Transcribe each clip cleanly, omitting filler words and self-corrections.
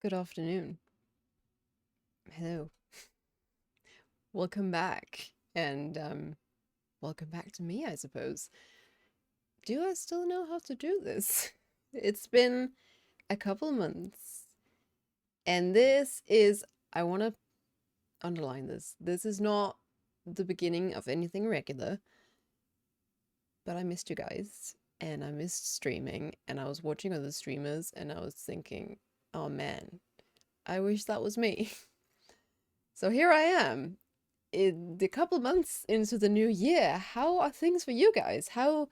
Good afternoon. Hello. Welcome back. And welcome back to me, I suppose. Do I still know how to do this? It's been a couple months. And this is, I want to underline this. This is not the beginning of anything regular. But I missed you guys. And I missed streaming. And I was watching other streamers. And I was thinking, oh man, I wish that was me. So here I am. In the couple months into the new year, how are things for you guys? How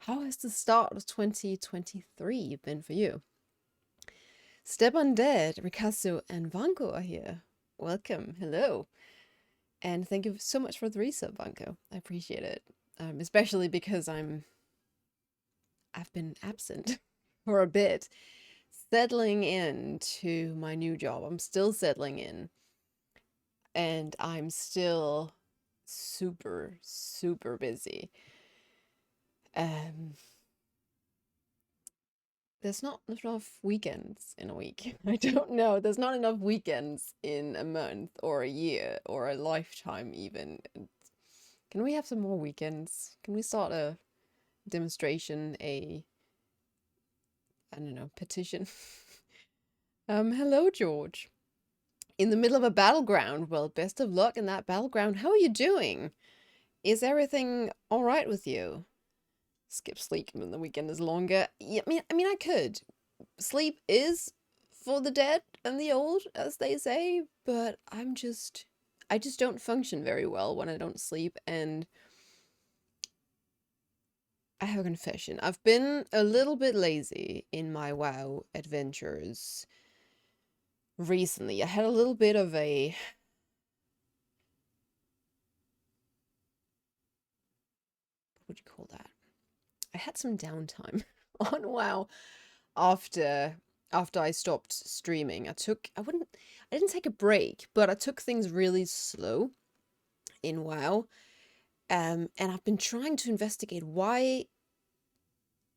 has the start of 2023 been for you? Step Undead, Rikasu, and Vanko are here. Welcome, hello. And thank you so much for the resub, Vanko. I appreciate it. Especially because I've been absent for a bit. Settling into my new job. I'm still settling in. And I'm still super, super busy. There's not enough weekends in a week. I don't know. There's not enough weekends in a month or a year or a lifetime even. Can we have some more weekends? Can we start a demonstration, I don't know, petition? Hello, George. In the middle of a battleground. Well, best of luck in that battleground. How are you doing? Is everything all right with you? Skip sleep when the weekend is longer. Yeah, I mean, I could. Sleep is for the dead and the old, as they say, but I just don't function very well when I don't sleep, and I have a confession. I've been a little bit lazy in my WoW adventures recently. I had a little bit of a... what would you call that? I had some downtime on WoW after I stopped streaming. I didn't take a break, but I took things really slow in WoW. And I've been trying to investigate why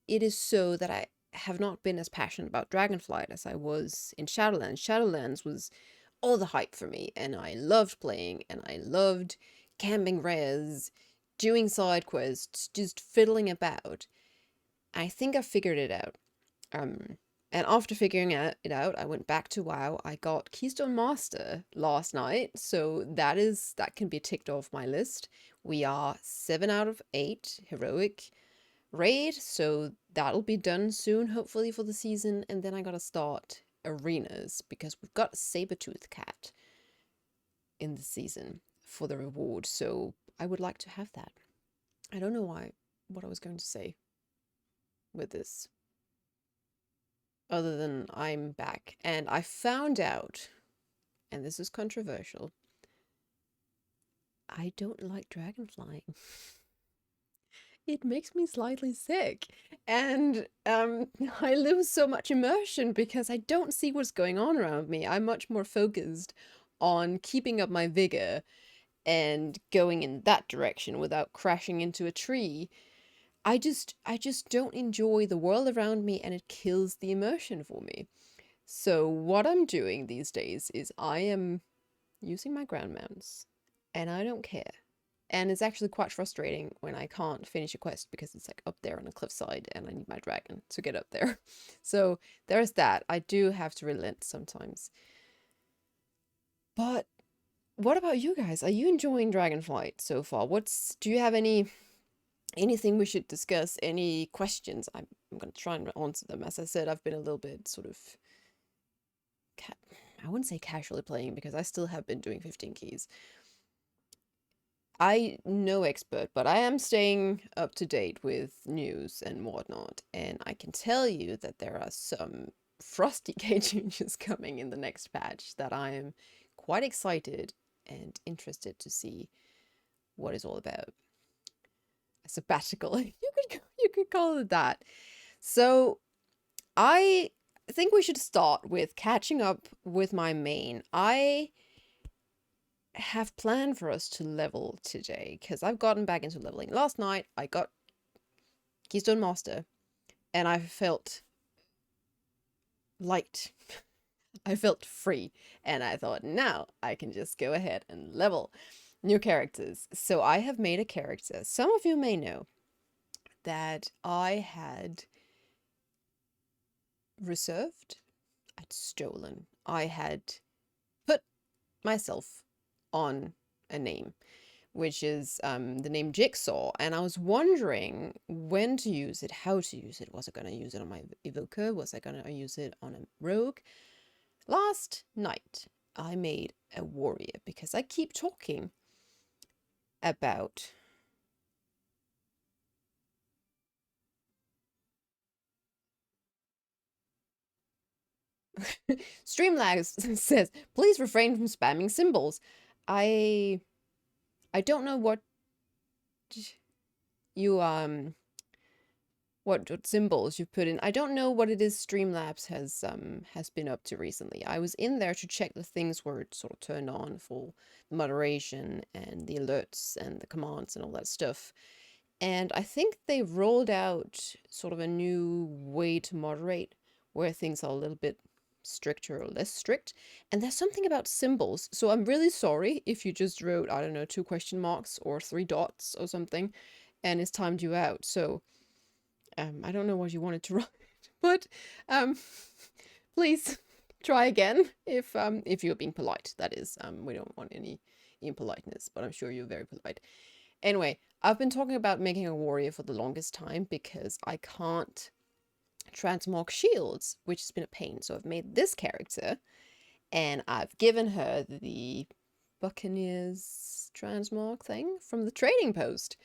it is so that I have not been as passionate about Dragonflight as I was in Shadowlands. Shadowlands was all the hype for me, and I loved playing, and I loved camping res, doing side quests, just fiddling about. I think I figured it out. And after figuring it out, I went back to WoW. I got Keystone Master last night, so that can be ticked off my list. We are 7 out of 8 heroic raid, so that'll be done soon, hopefully, for the season. And then I gotta start arenas because we've got a saber-tooth cat in the season for the reward, so I would like to have that. I don't know what I was going to say with this, other than I'm back. And I found out, and this is controversial, I don't like dragonflying. It makes me slightly sick. And I lose so much immersion because I don't see what's going on around me. I'm much more focused on keeping up my vigor and going in that direction without crashing into a tree. I just don't enjoy the world around me, and it kills the immersion for me. So what I'm doing these days is I am using my ground mounts, and I don't care. And it's actually quite frustrating when I can't finish a quest because it's like up there on a cliffside and I need my dragon to get up there. So there's that. I do have to relent sometimes. But what about you guys? Are you enjoying Dragonflight so far? Do you have anything we should discuss? Any questions? I'm going to try and answer them. As I said, I've been a little bit sort of I wouldn't say casually playing because I still have been doing 15 keys. I no expert, but I am staying up to date with news and whatnot, and I can tell you that there are some frosty K changes coming in the next patch that I am quite excited and interested to see what it's all about. A sabbatical, you could call it that. So I think we should start with catching up with my main. I have planned for us to level today because I've gotten back into leveling. Last night I got Keystone Master and I felt light. I felt free, and I thought, now I can just go ahead and level new characters. So I have made a character. Some of you may know that I had reserved, I'd stolen, I had put myself on a name, which is the name Jigsaw, and I was wondering when to use it, how to use it. Was I going to use it on my evoker? Was I going to use it on a rogue? Last night, I made a warrior because I keep talking about Streamlabs says, please refrain from spamming symbols. I don't know what you what symbols you've put in. I don't know what it is Streamlabs has been up to recently. I was in there to check the things were sort of turned on for the moderation and the alerts and the commands and all that stuff. And I think they rolled out sort of a new way to moderate where things are a little bit stricter or less strict. And there's something about symbols. So I'm really sorry if you just wrote, I don't know, 2 question marks or 3 dots or something, and it's timed you out. So I don't know what you wanted to write, but please try again if you're being polite. That is, we don't want any impoliteness, but I'm sure you're very polite. Anyway, I've been talking about making a warrior for the longest time because I can't transmorg shields, which has been a pain. So I've made this character, and I've given her the Buccaneers transmorg thing from the trading post.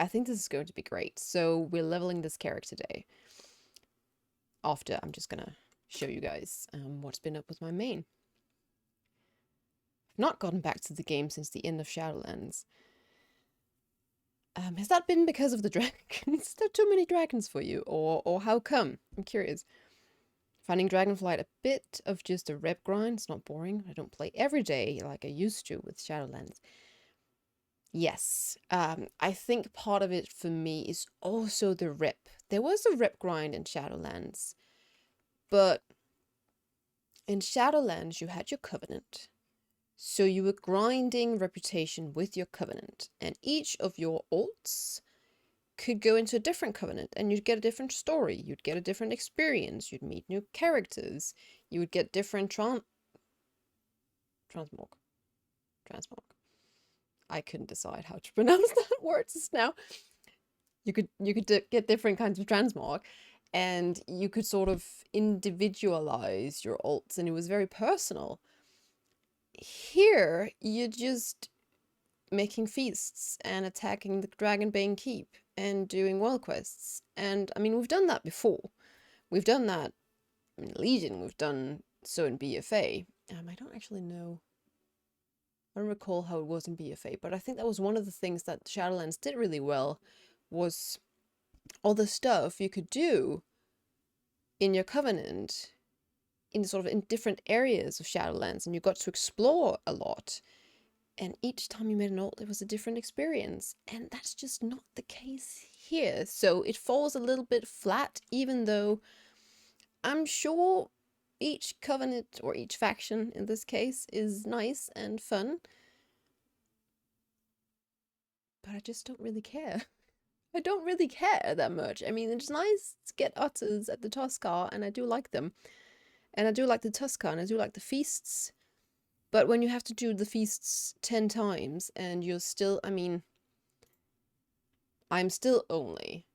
I think this is going to be great. So we're leveling this character today. After, I'm just gonna show you guys what's been up with my main. I've not gotten back to the game since the end of Shadowlands. Has that been because of the dragons? Is there too many dragons for you? Or how come? I'm curious. Finding Dragonflight a bit of just a rep grind. It's not boring. I don't play every day like I used to with Shadowlands. Yes, I think part of it for me is also the rep. There was a rep grind in Shadowlands, but in Shadowlands you had your Covenant. So you were grinding reputation with your Covenant, and each of your alts could go into a different Covenant, and you'd get a different story, you'd get a different experience, you'd meet new characters, you would get different transmorg. I couldn't decide how to pronounce that word just now. You could get different kinds of transmorg, and you could sort of individualize your alts, and it was very personal. Here, you're just making feasts and attacking the Dragonbane Keep and doing world quests. And I mean, we've done that before. We've done that in Legion. We've done so in BFA. I don't actually know. I don't recall how it was in BFA, but I think that was one of the things that Shadowlands did really well, was all the stuff you could do in your Covenant in sort of in different areas of Shadowlands, and you got to explore a lot. And each time you made an alt, it was a different experience, and that's just not the case here. So it falls a little bit flat, even though I'm sure each Covenant, or each faction in this case, is nice and fun. But I just don't really care. I don't really care that much. I mean, it's nice to get utters at the Tuskar, and I do like them. And I do like the Tuskar, and I do like the feasts. But when you have to do the feasts 10 times, and you're still, I mean, I'm still only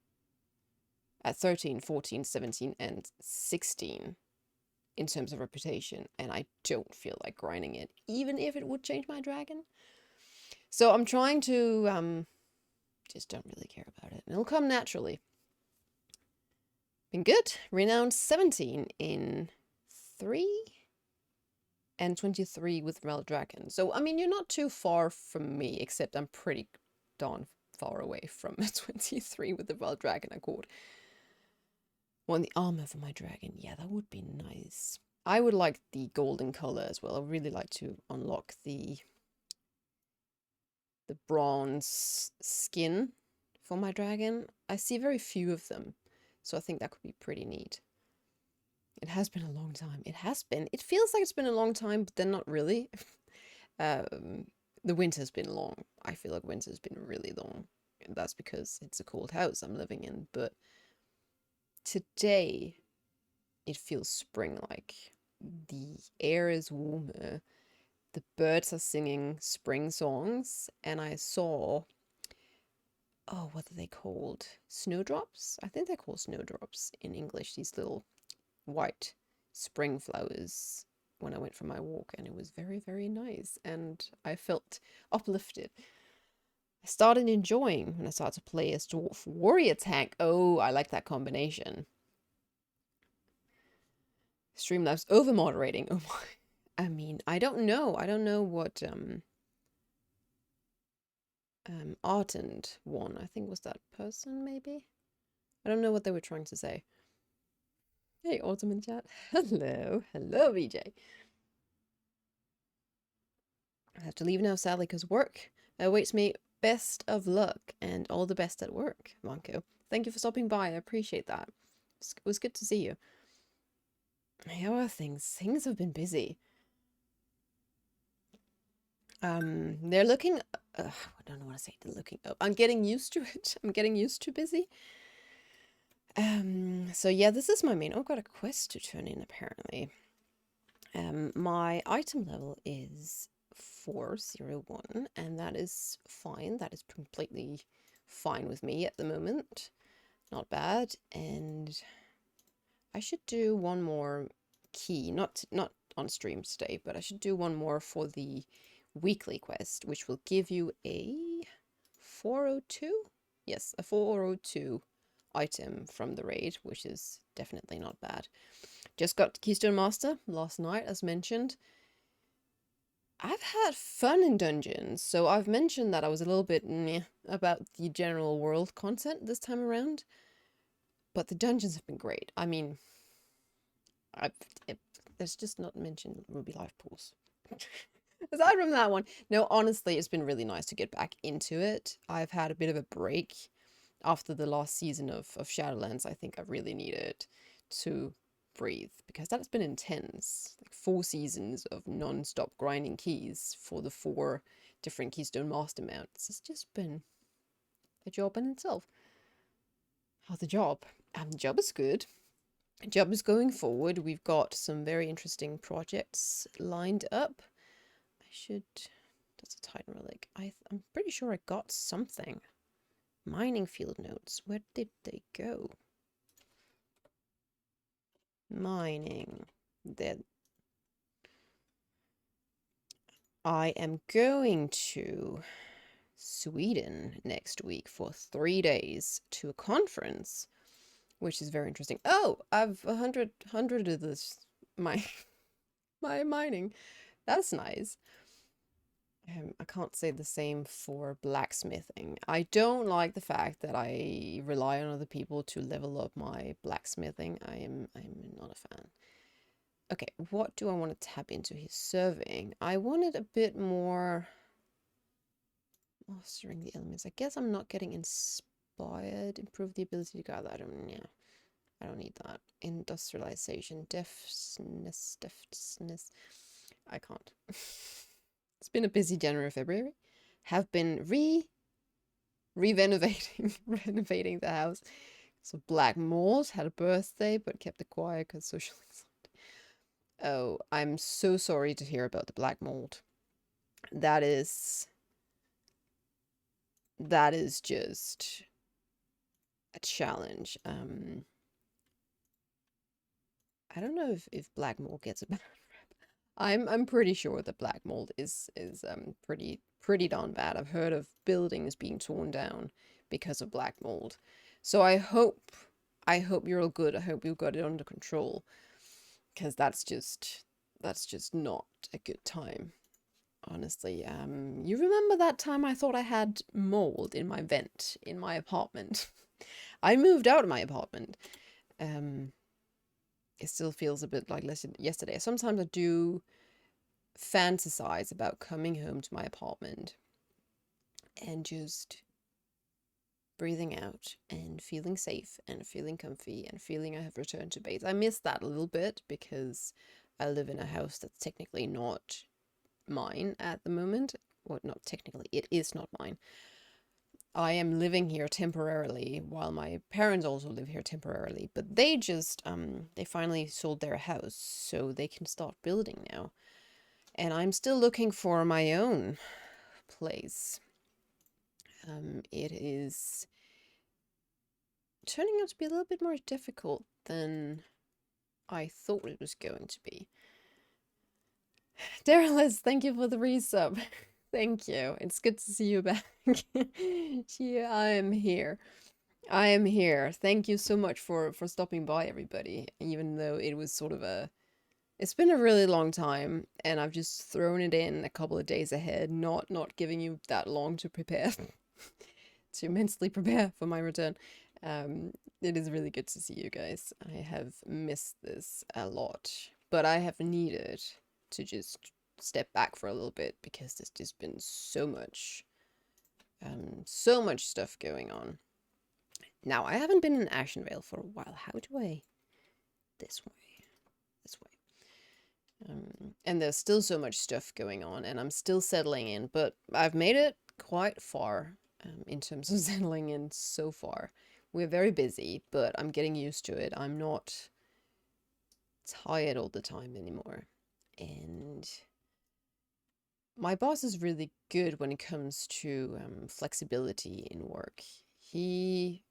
at 13, 14, 17, and 16 in terms of reputation, and I don't feel like grinding it, even if it would change my dragon. So I'm trying to, just don't really care about it, and it'll come naturally. Been good. Renowned 17 in 3 and 23 with Rel Dragon. So, I mean, you're not too far from me, except I'm pretty darn far away from a 23 with the Rel Dragon Accord. Want the armor for my dragon. Yeah, that would be nice. I would like the golden color as well. I would really like to unlock the bronze skin for my dragon. I see very few of them, so I think that could be pretty neat. It has been a long time. It has been. It feels like it's been a long time, but then not really. The winter's been long. I feel like winter's been really long. And that's because it's a cold house I'm living in. But today, it feels spring-like. The air is warmer. The birds are singing spring songs. And I saw, oh, what are they called? Snowdrops? I think they're called snowdrops in English. These little white spring flowers when I went for my walk, and it was very, very nice, and I felt uplifted. I started enjoying when I started to play as Dwarf Warrior Tank. Oh, I like that combination. Streamlabs over moderating. Oh my. I mean, I don't know. I don't know what Artend won. I think was that person maybe. I don't know what they were trying to say. Hey, Autumn in chat. Hello. Hello, VJ. I have to leave now, sadly, because work awaits me. Best of luck and all the best at work, Monko. Thank you for stopping by. I appreciate that. It was good to see you. How are things? Things have been busy. They're looking... I don't know what to say. They're looking up. I'm getting used to it. I'm getting used to busy. So yeah, this is my main... Oh, I've got a quest to turn in, apparently. My item level is 401, and that is fine. That is completely fine with me at the moment. Not bad. And I should do one more key, not on stream today, but I should do one more for the weekly quest, which will give you a 402? Yes, a 402 item from the raid, which is definitely not bad. Just got Keystone Master last night, as mentioned. I've had fun in dungeons, so I've mentioned that I was a little bit meh about the general world content this time around, but the dungeons have been great. I mean, there's just not mentioned Ruby Life Pools. Aside from that one, no, honestly, it's been really nice to get back into it. I've had a bit of a break after the last season of Shadowlands. I think I really needed to breathe because that's been intense. Like 4 seasons of non-stop grinding keys for the 4 different Keystone Master mounts. It's just been a job in itself. How's the job? The job is good. The job is going forward. We've got some very interesting projects lined up. I should... That's a Titan relic. I'm pretty sure I got something. Mining field notes. Where did they go? Mining. There. I am going to Sweden next week for 3 days to a conference, which is very interesting. Oh, I've 100 of this my mining. That's nice. I can't say the same for blacksmithing. I don't like the fact that I rely on other people to level up my blacksmithing. I'm not a fan. Okay, what do I want to tap into his serving? I wanted a bit more mastering the elements. I guess I'm not getting inspired. Improve the ability to gather. I don't need that. Industrialization, deftness. I can't. It's been a busy January, February. Have been renovating the house. So Black Mold had a birthday, but kept it quiet because social anxiety. Oh, I'm so sorry to hear about the Black Mold. That is just a challenge. I don't know if Black Mold gets a bad rep. I'm pretty sure that Black Mold is pretty darn bad. I've heard of buildings being torn down because of Black Mold. So I hope you're all good. I hope you've got it under control, because that's just not a good time. Honestly, you remember that time I thought I had mold in my vent in my apartment? I moved out of my apartment. It still feels a bit like yesterday. Sometimes I do fantasize about coming home to my apartment and just breathing out and feeling safe and feeling comfy and feeling I have returned to base. I miss that a little bit because I live in a house that's technically not mine at the moment. Well, not technically, it is not mine. I am living here temporarily while my parents also live here temporarily, but they just they finally sold their house so they can start building now. And I'm still looking for my own place. It is turning out to be a little bit more difficult than I thought it was going to be. Darylis, thank you for the resub. Thank you. It's good to see you back. Yeah, I am here. I am here. Thank you so much for stopping by, everybody. Even though it was sort of it's been a really long time, and I've just thrown it in a couple of days ahead, not giving you that long to prepare, to mentally prepare for my return. It is really good to see you guys. I have missed this a lot, but I have needed to just step back for a little bit because there's just been so much stuff going on. Now, I haven't been in Ashenvale for a while. How do I... This way. This way. And there's still so much stuff going on, and I'm still settling in, but I've made it quite far in terms of settling in so far. We're very busy, but I'm getting used to it. I'm not tired all the time anymore. And my boss is really good when it comes to flexibility in work. He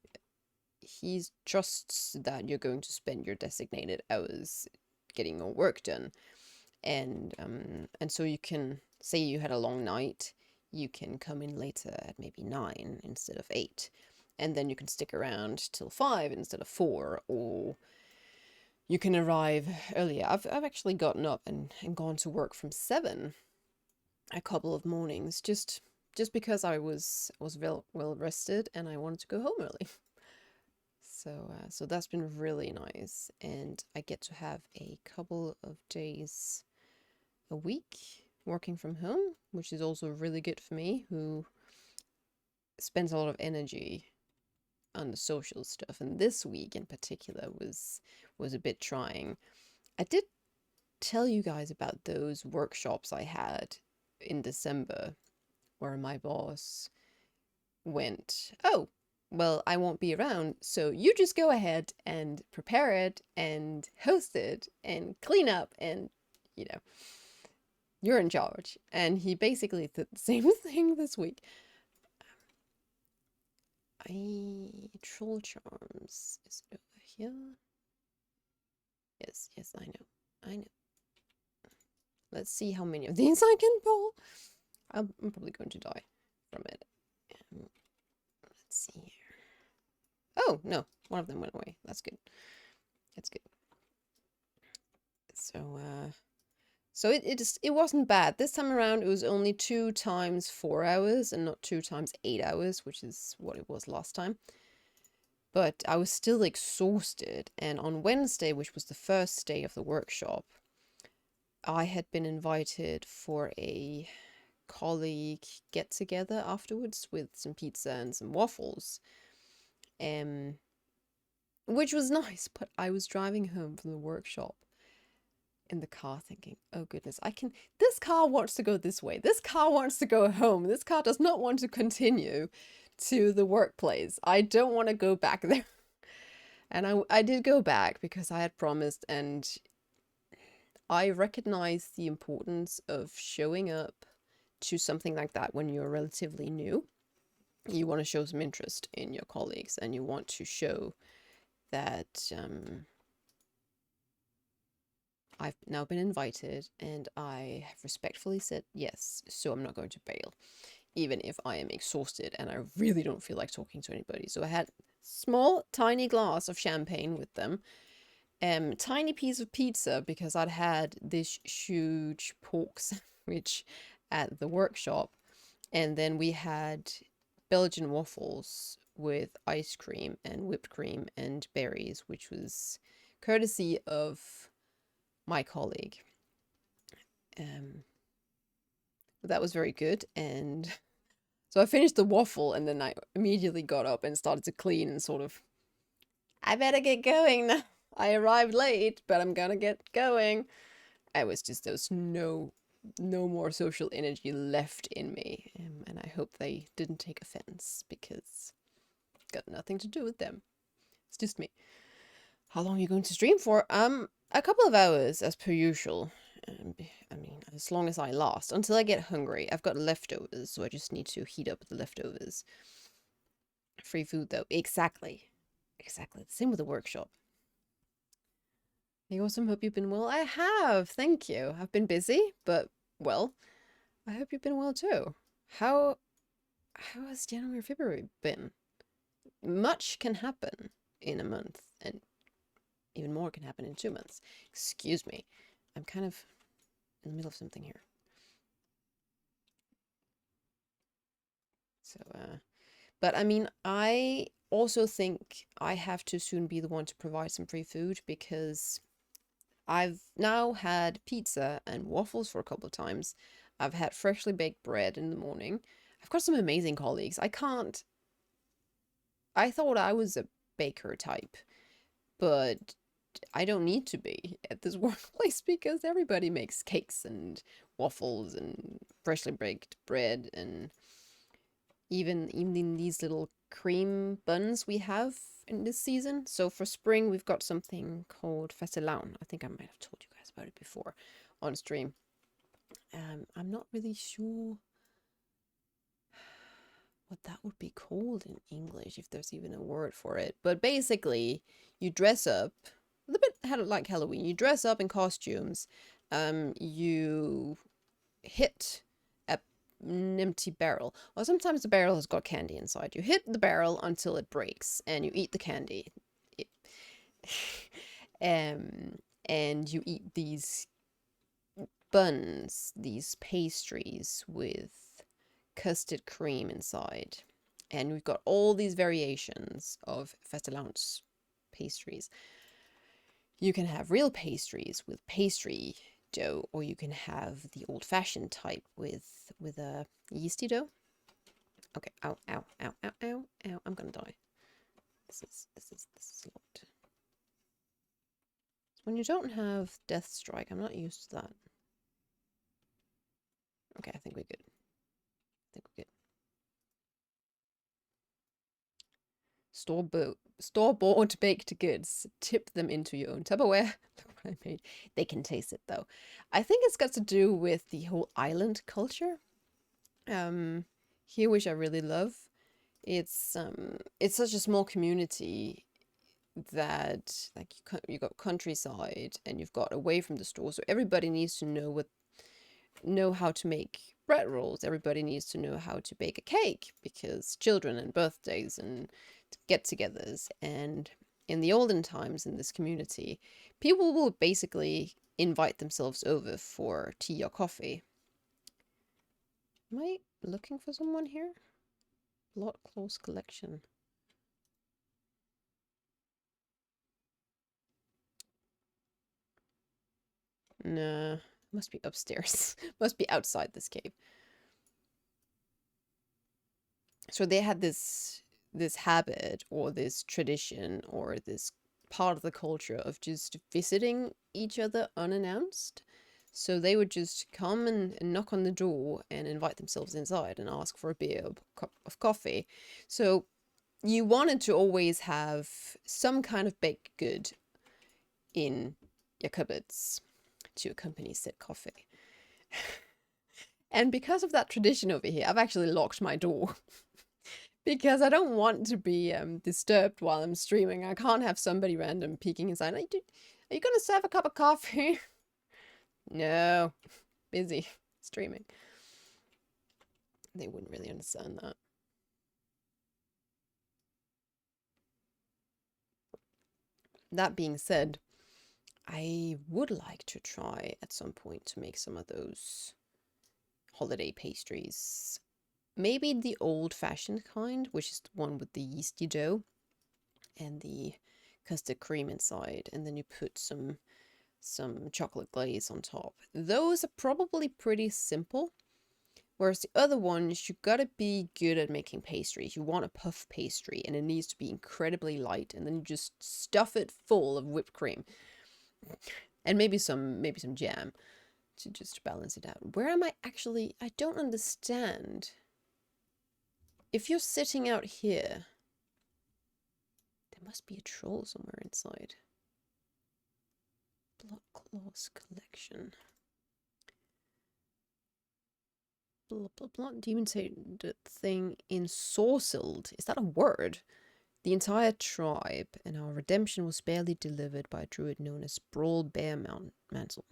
trusts that you're going to spend your designated hours getting your work done. And so you can say you had a long night, you can come in later at maybe 9 instead of 8. And then you can stick around till 5 instead of 4, or you can arrive earlier. I've actually gotten up and gone to work from 7 a couple of mornings just because I was well rested and I wanted to go home early. So that's been really nice, and I get to have a couple of days a week working from home, which is also really good for me, who spends a lot of energy on the social stuff, and this week in particular was a bit trying. I did tell you guys about those workshops I had in December where my boss went, "Oh, well, I won't be around, so you just go ahead and prepare it and host it and clean up, and you're in charge." And he basically did the same thing this week. Troll charms is it over here? Yes, I know. Let's see how many of these I can pull. I'm probably going to die from it. Let's see here. Oh, no, one of them went away. That's good. That's good. So it wasn't bad. This time around, it was only 2 times 4 hours and not 2 times 8 hours, which is what it was last time. But I was still exhausted, and on Wednesday, which was the first day of the workshop, I had been invited for a colleague get-together afterwards with some pizza and some waffles, which was nice, but I was driving home from the workshop in the car thinking, oh goodness, this car wants to go this way, this car wants to go home, this car does not want to continue to the workplace. I don't want to go back there. And I did go back because I had promised, and I recognize the importance of showing up to something like that when you're relatively new. You want to show some interest in your colleagues, and you want to show that I've now been invited and I have respectfully said yes, so I'm not going to bail, even if I am exhausted and I really don't feel like talking to anybody. So I had small, tiny glass of champagne with them, tiny piece of pizza because I'd had this huge pork sandwich at the workshop, and then we had Belgian waffles with ice cream and whipped cream and berries, which was courtesy of my colleague. That was very good, and So I finished the waffle and then I immediately got up and started to clean and sort of, I better get going now. I arrived late, but I'm gonna get going. I was just, there was no more social energy left in me. And I hope they didn't take offense because got nothing to do with them. It's just me. How long are you going to stream for? A couple of hours as per usual. I mean, as long as I last, until I get hungry. I've got leftovers, so I just need to heat up the leftovers. Free food, though. Exactly. Exactly. Same with the workshop. Hey, awesome. Hope you've been well. I have. Thank you. I've been busy, but, well, I hope you've been well, too. How has January, February been? Much can happen in a month, and even more can happen in 2 months. Excuse me. I'm kind of in the middle of something here. So, but I mean, I also think I have to soon be the one to provide some free food because I've now had pizza and waffles for a couple of times. I've had freshly baked bread in the morning. I've got some amazing colleagues. I thought I was a baker type, but I don't need to be at this workplace because everybody makes cakes and waffles and freshly baked bread and even in these little cream buns we have in this season. So for spring, we've got something called fastelavn. I think I might have told you guys about it before on stream. I'm not really sure what that would be called in English, if there's even a word for it. But basically, you dress up a bit like Halloween. You dress up in costumes. You hit an empty barrel, or sometimes the barrel has got candy inside. You hit the barrel until it breaks, and you eat the candy. And you eat these buns, these pastries with custard cream inside. And we've got all these variations of fastelavn pastries. You can have real pastries with pastry dough, or you can have the old-fashioned type with a yeasty dough. Okay, ow, ow, ow, ow, ow, ow, I'm gonna die. This is a lot. When you don't have death strike, I'm not used to that. Okay, I think we're good. Store-bought baked goods. Tip them into your own Tupperware. Look what I made. They can taste it though. I think it's got to do with the whole island culture. Here, which I really love. It's such a small community that like you got countryside and you've got away from the store, so everybody needs to know how to make bread rolls. Everybody needs to know how to bake a cake because children and birthdays and get-togethers. And in the olden times in this community, people will basically invite themselves over for tea or coffee. Am I looking for someone here? Lot close collection. Nah, must be upstairs. Must be outside this cave. So they had this habit or this tradition or this part of the culture of just visiting each other unannounced. So they would just come and knock on the door and invite themselves inside and ask for a beer or a cup of coffee. So you wanted to always have some kind of baked good in your cupboards to accompany said coffee. And because of that tradition over here, I've actually locked my door. Because I don't want to be disturbed while I'm streaming. I can't have somebody random peeking inside. Are you going to serve a cup of coffee? No. Busy. Streaming. They wouldn't really understand that. That being said, I would like to try at some point to make some of those holiday pastries. Maybe the old-fashioned kind, which is the one with the yeasty dough and the custard cream inside, and then you put some chocolate glaze on top. Those are probably pretty simple. Whereas the other ones, you gotta be good at making pastries. You want a puff pastry, and it needs to be incredibly light, and then you just stuff it full of whipped cream, and maybe some jam to just balance it out. Where am I actually? I don't understand. If you're sitting out here, there must be a troll somewhere inside. Blood Claws Collection. Demon thing ensorcelled. Is that a word? The entire tribe, and our redemption was barely delivered by a druid known as Brawl Bear Mantle.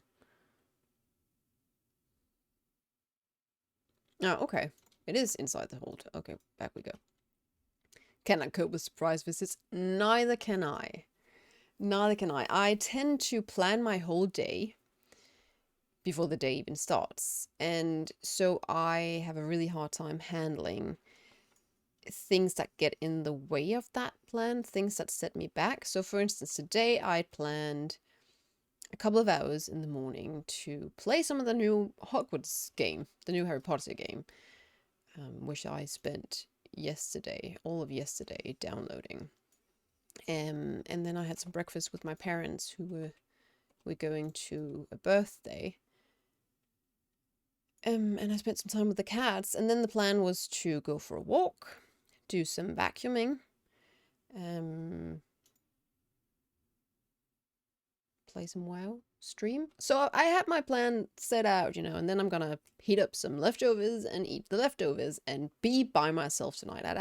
Oh, okay. It is inside the hold. Okay, back we go. Can I cope with surprise visits? Neither can I. Neither can I. I tend to plan my whole day before the day even starts. And so I have a really hard time handling things that get in the way of that plan, things that set me back. So for instance, today I planned a couple of hours in the morning to play some of the new Hogwarts game, the new Harry Potter game, which I spent yesterday, all of yesterday, downloading. And then I had some breakfast with my parents who were going to a birthday. And I spent some time with the cats, and then the plan was to go for a walk, do some vacuuming, play some WoW, stream. So I had my plan set out, you know, and then I'm gonna heat up some leftovers and eat the leftovers and be by myself tonight. I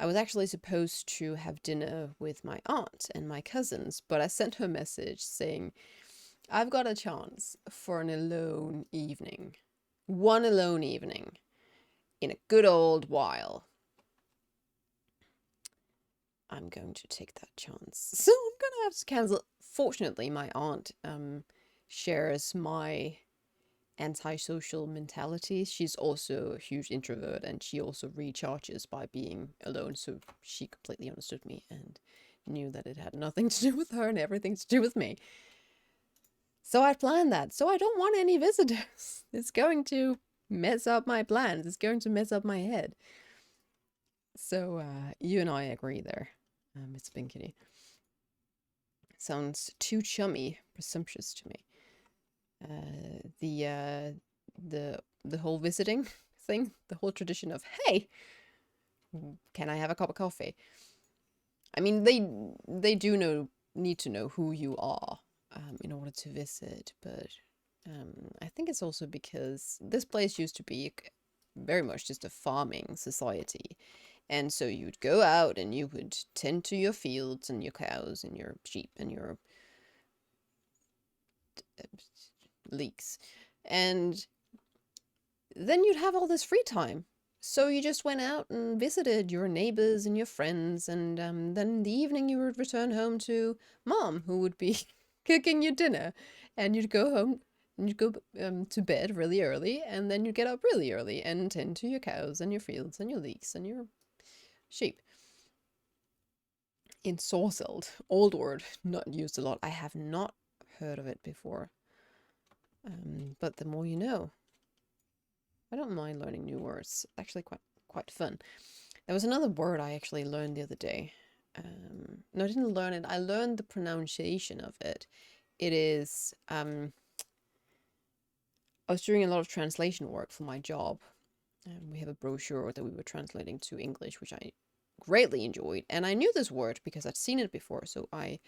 was actually supposed to have dinner with my aunt and my cousins, but I sent her a message saying, I've got a chance for an alone evening. One alone evening. In a good old while. I'm going to take that chance. So I'm gonna have to cancel. Fortunately, my aunt shares my antisocial mentality. She's also a huge introvert, and she also recharges by being alone, so she completely understood me and knew that it had nothing to do with her and everything to do with me. So I planned that. So I don't want any visitors. It's going to mess up my plans. It's going to mess up my head. So you and I agree there, Miss Pinkity. Sounds too chummy, presumptuous to me. The whole visiting thing, the whole tradition of, hey, can I have a cup of coffee? I mean, they do need to know who you are in order to visit, but I think it's also because this place used to be very much just a farming society. And so you'd go out and you would tend to your fields and your cows and your sheep and your leeks. And then you'd have all this free time. So you just went out and visited your neighbors and your friends. And then in the evening you would return home to Mom, who would be cooking you dinner. And you'd go home and you'd go to bed really early. And then you'd get up really early and tend to your cows and your fields and your leeks and your sheep. Ensorcelled, old word, not used a lot. I have not heard of it before. But the more you know. I don't mind learning new words. Actually quite fun. There was another word I actually learned the other day. No, I didn't learn it. I learned the pronunciation of it. It is I was doing a lot of translation work for my job. We have a brochure that we were translating to English, which I greatly enjoyed. And I knew this word because I'd seen it before. So I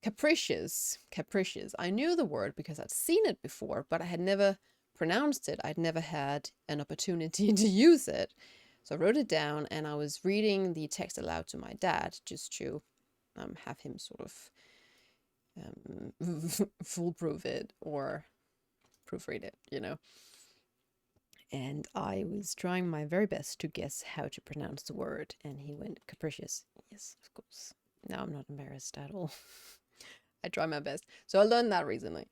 capricious. I knew the word because I'd seen it before, but I had never pronounced it. I'd never had an opportunity to use it. So I wrote it down, and I was reading the text aloud to my dad just to have him sort of foolproof it or proofread it, you know. And I was trying my very best to guess how to pronounce the word, and he went capricious. Yes, of course. Now I'm not embarrassed at all. I try my best. So I learned that recently.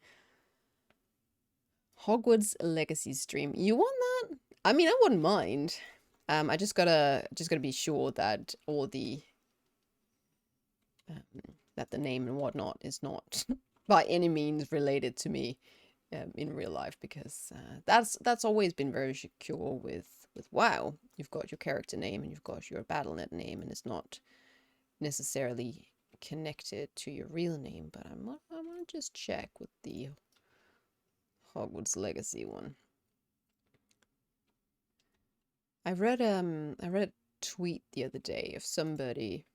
Hogwarts Legacy stream. You want that? I mean, I wouldn't mind. I just gotta be sure that all the that the name and whatnot is not by any means related to me in real life, because that's always been very secure with WoW. You've got your character name and you've got your Battle.net name, and it's not necessarily connected to your real name. But I'm gonna just check with the Hogwarts Legacy one. I read a tweet the other day of somebody.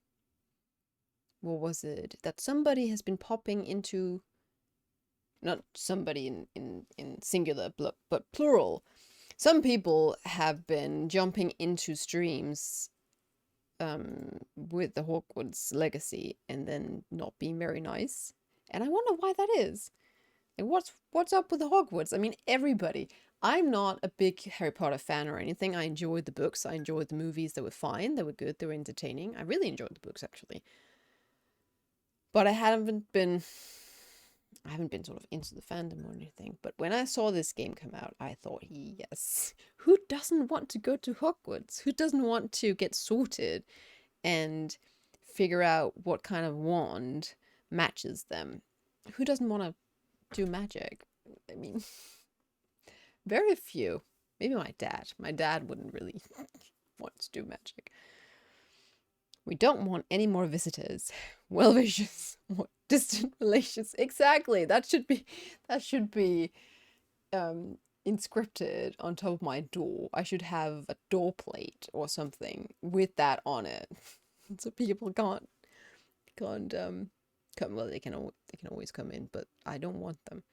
What was it? That somebody has been popping into, not somebody in singular, but plural. Some people have been jumping into streams with the Hogwarts Legacy and then not being very nice. And I wonder why that is. And what's up with the Hogwarts? I mean, everybody. I'm not a big Harry Potter fan or anything. I enjoyed the books. I enjoyed the movies. They were fine. They were good. They were entertaining. I really enjoyed the books, actually. But I haven't been sort of into the fandom or anything. But when I saw this game come out, I thought, yes, who doesn't want to go to Hogwarts? Who doesn't want to get sorted and figure out what kind of wand matches them? Who doesn't want to do magic? I mean, very few. Maybe my dad. My dad wouldn't really want to do magic. We don't want any more visitors. Well wishes or distant relations. Exactly. That should be inscripted on top of my door. I should have a door plate or something with that on it. So people can't come. Well, they can always come in, but I don't want them.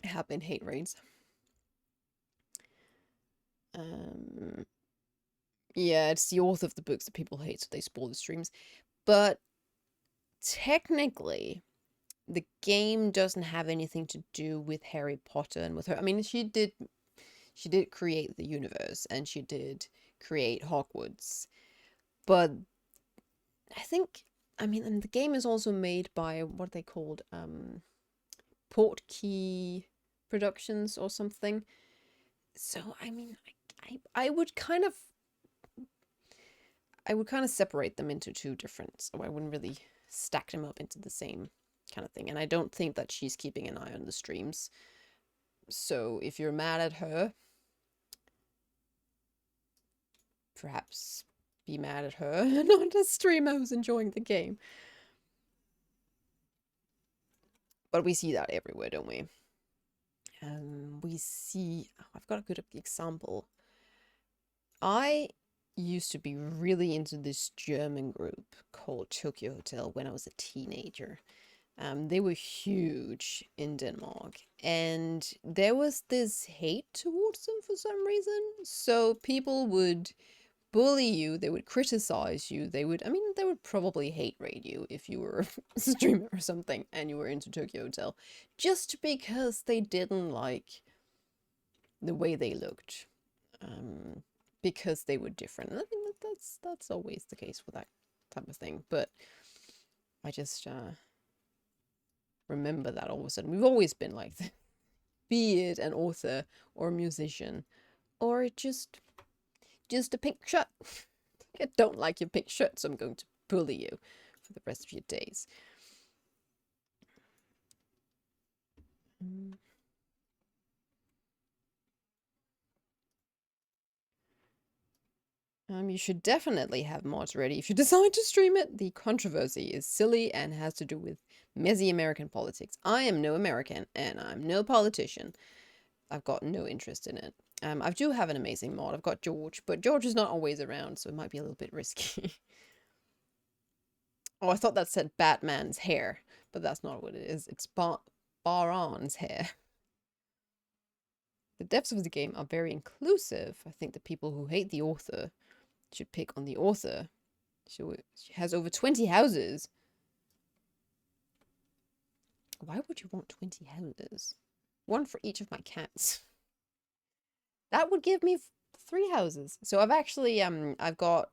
It have been hate raids. Yeah, it's the author of the books that people hate, so they spoil the streams. But technically, the game doesn't have anything to do with Harry Potter and with her. I mean, she did create the universe and she did create Hogwarts. But I think, I mean, and the game is also made by what are they called? Portkey Productions or something. So, I mean, I would kind of separate them into two different, so I wouldn't really stack them up into the same kind of thing. And I don't think that she's keeping an eye on the streams. So if you're mad at her, perhaps be mad at her, not a streamer who's enjoying the game. But we see that everywhere, don't we? We see, I've got a good example. I used to be really into this German group called Tokyo Hotel when I was a teenager. They were huge in Denmark, and there was this hate towards them for some reason. So people would bully you, they would criticize you, they would probably hate raid you if you were a streamer or something and you were into Tokyo Hotel, just because they didn't like the way they looked. Because they were different. I mean, that's always the case with that type of thing. But I just remember that all of a sudden we've always been like that. Be it an author or a musician or just a pink shirt. I don't like your pink shirt, so I'm going to bully you for the rest of your days. You should definitely have mods ready if you decide to stream it. The controversy is silly and has to do with messy American politics. I am no American and I'm no politician. I've got no interest in it. I do have an amazing mod. I've got George, but George is not always around, so it might be a little bit risky. Oh, I thought that said Batman's hair, but that's not what it is. It's Baron's hair. The devs of the game are very inclusive. I think the people who hate the author should pick on the author. She has over 20 houses. Why would you want 20 houses? One for each of my cats. That would give me 3 houses. So I've actually, I've got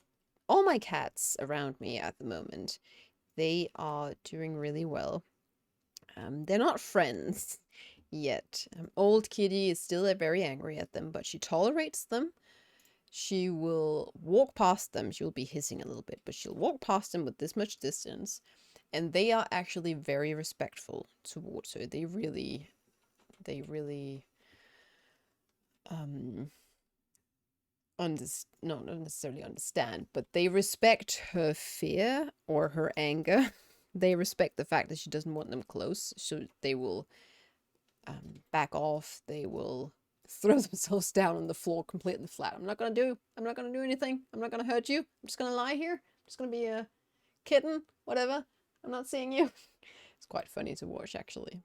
all my cats around me at the moment. They are doing really well. They're not friends yet. Old Kitty is still very angry at them, but she tolerates them. She will walk past them. She'll be hissing a little bit, but she'll walk past them with this much distance. And they are actually very respectful towards her. They really not necessarily understand, but they respect her fear or her anger. They respect the fact that she doesn't want them close, so they will back off. They will throw themselves down on the floor completely flat. I'm not gonna do anything. I'm not gonna hurt you. I'm just gonna lie here. I'm just gonna be a kitten, whatever. I'm not seeing you. It's quite funny to watch, actually.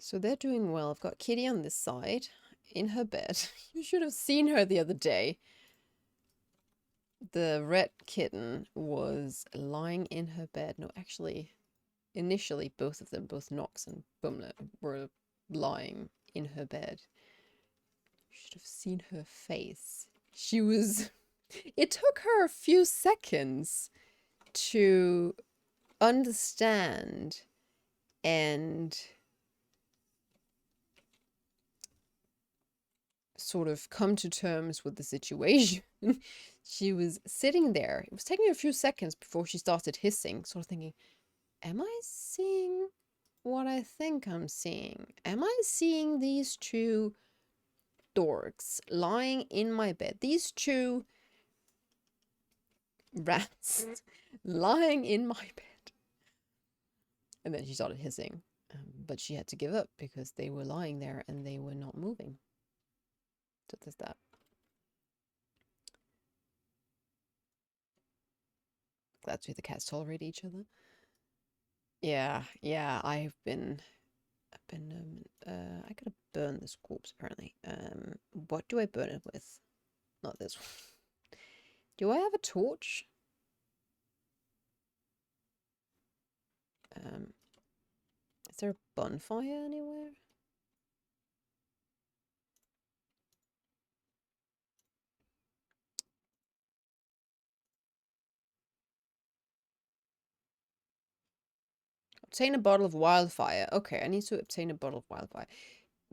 So they're doing well. I've got Kitty on this side in her bed. You should have seen her the other day. The red kitten was lying in her bed. No, actually, initially both of them, both Nox and Bumler, were lying in her bed. You should have seen her face. She was... It took her a few seconds to understand and sort of come to terms with the situation. She was sitting there. It was taking her a few seconds before she started hissing, sort of thinking, am I seeing what I think I'm seeing? Am I seeing these two dorks lying in my bed? These two rats lying in my bed. And then she started hissing. But she had to give up because they were lying there and they were not moving. So there's that. Glad to see the cats tolerate each other. Yeah, I gotta burn this corpse apparently. What do I burn it with? Not this one. Do I have a torch? Is there a bonfire anywhere? Obtain a bottle of Wildfire. Okay, I need to obtain a bottle of Wildfire.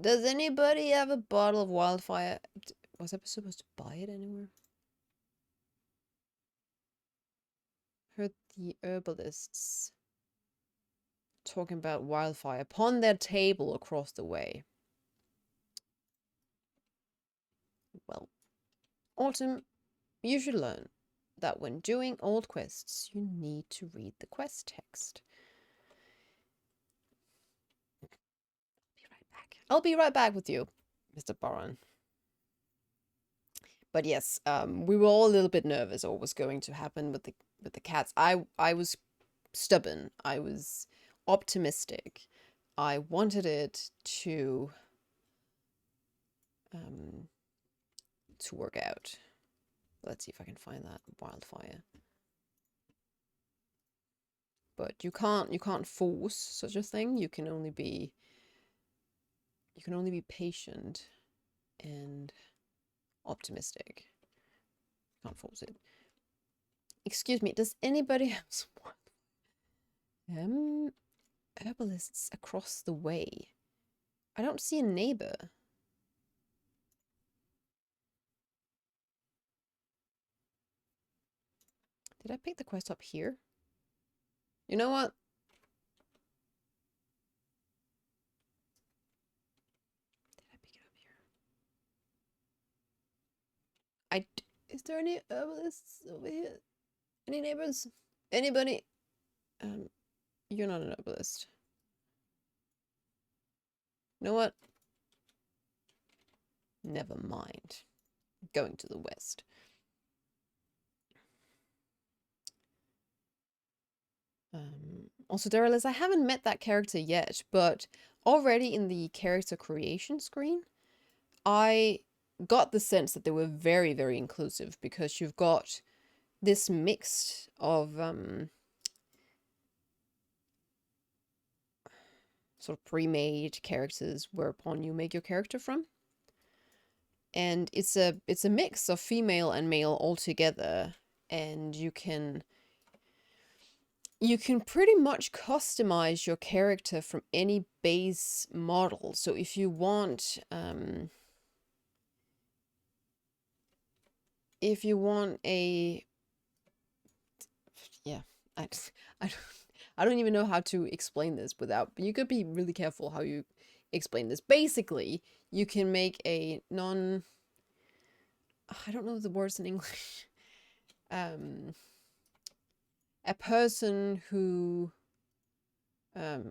Does anybody have a bottle of Wildfire? Was I supposed to buy it anywhere? Heard the herbalists talking about Wildfire upon their table across the way. Well, Autumn, you should learn that when doing old quests, you need to read the quest text. I'll be right back with you, Mr. Baron. But yes, we were all a little bit nervous what was going to happen with the cats. I was stubborn. I was optimistic. I wanted it to work out. Let's see if I can find that Wildfire. But you can't force such a thing. You can only be patient and optimistic. Can't force it. Excuse me, does anybody have some herbalists across the way? I don't see a neighbor. Did I pick the quest up here? You know what? Did I pick it up here? Is there any herbalists over here? Any neighbors? Anybody? You're not an herbalist. You know what? Never mind. Going to the west. Also, Daryl, I haven't met that character yet, but already in the character creation screen, I got the sense that they were very, very inclusive because you've got this mix of sort of pre-made characters whereupon you make your character from. And it's a mix of female and male all together, and you can pretty much customize your character from any base model. So if you want a I, I, don't, I don't even know how to explain this without, but you could be really careful how you explain this. Basically, you can make a I don't know the words in English. A person who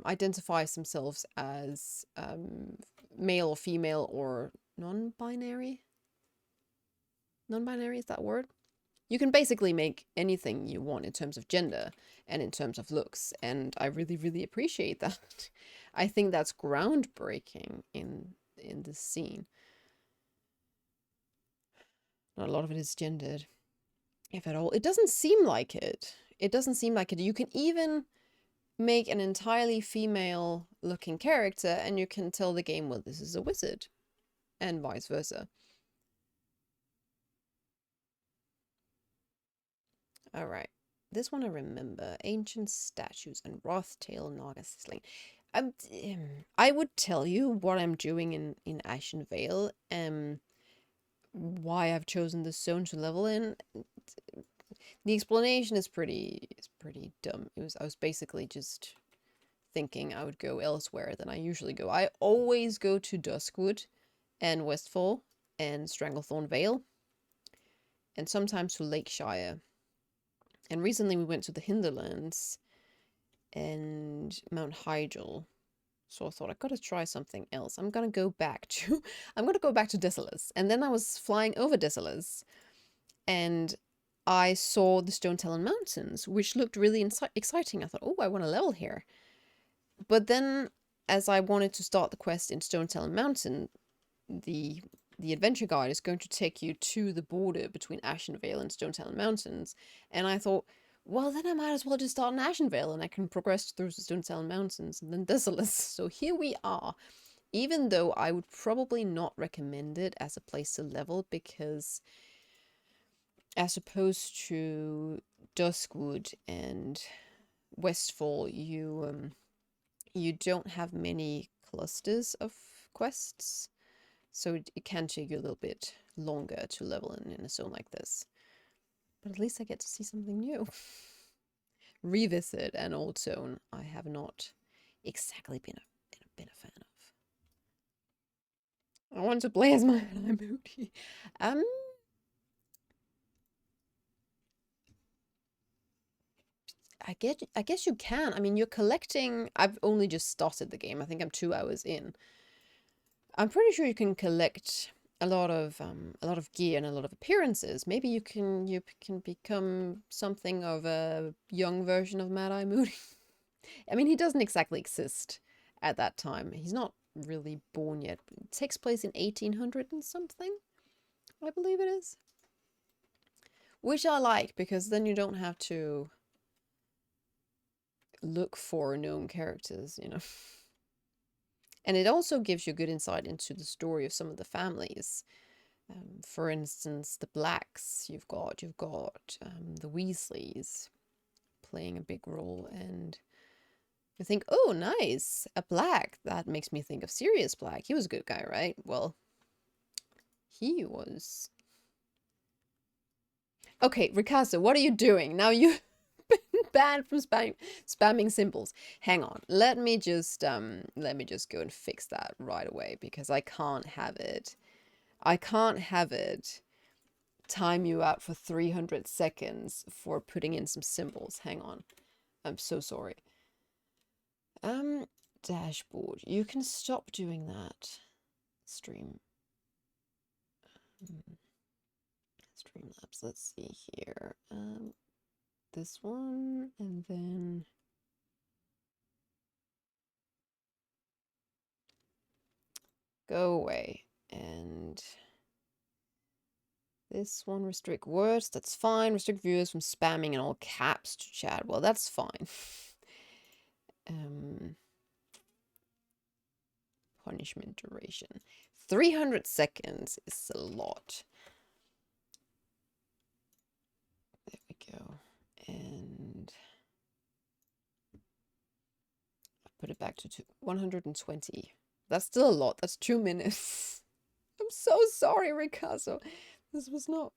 identifies themselves as male or female or non-binary. Non-binary, is that word? You can basically make anything you want in terms of gender and in terms of looks, and I really, really appreciate that. I think that's groundbreaking in this scene. Not a lot of it is gendered, if at all. It doesn't seem like it. It doesn't seem like it. You can even make an entirely female looking character and you can tell the game, well, this is a wizard, and vice versa. All right. This one I remember. Ancient statues and Wrathtail Naga Sizzling. I would tell you what I'm doing in Ashenvale, why I've chosen this zone to level in. The explanation is pretty dumb. I was basically just thinking I would go elsewhere than I usually go. I always go to Duskwood and Westfall and Stranglethorn Vale, and sometimes to Lakeshire. And recently we went to the Hinterlands and Mount Hyjal. So I thought I gotta try something else. I'm gonna go back to Desolus. And then I was flying over Desolus and I saw the Stone Talon Mountains, which looked really exciting. I thought, oh, I want to level here. But then, as I wanted to start the quest in Stone Talon Mountain, the adventure guide is going to take you to the border between Ashenvale and Stone Talon Mountains. And I thought, well, then I might as well just start in Ashenvale and I can progress through the Stone Talon Mountains and then Desolus. So here we are. Even though I would probably not recommend it as a place to level, because as opposed to Duskwood and Westfall, you don't have many clusters of quests, so it can take you a little bit longer to level in a zone like this. But at least I get to see something new. Revisit an old zone I have not exactly been a fan of. I want to play as my Eye Moody. I guess you can. I mean, you're collecting. I've only just started the game. I think I'm 2 hours in. I'm pretty sure you can collect a lot of gear and a lot of appearances. Maybe you can become something of a young version of Mad Eye Moody. I mean, he doesn't exactly exist at that time. He's not really born yet. It takes place in 1800 and something, I believe it is. Which I like, because then you don't have to look for known characters, you know. And it also gives you good insight into the story of some of the families. For instance, the Blacks, you've got the Weasleys playing a big role, and you think, oh, nice, a Black. That makes me think of Sirius Black. He was a good guy, right? Well, he was. Okay, Ricasso, what are you doing? Now you've been banned from spamming symbols. Hang on. Let me just go and fix that right away, because I can't have it. I can't have it time you out for 300 seconds for putting in some symbols. Hang on. I'm so sorry. Dashboard. You can stop doing that. Streamlabs. Let's see here. This one, and then go away. And this one, restrict words. That's fine. Restrict viewers from spamming in all caps to chat. Well, that's fine. Punishment duration. 300 seconds is a lot. There we go. And I put it back to 120. That's still a lot. That's 2 minutes. I'm so sorry, Ricasso. This was not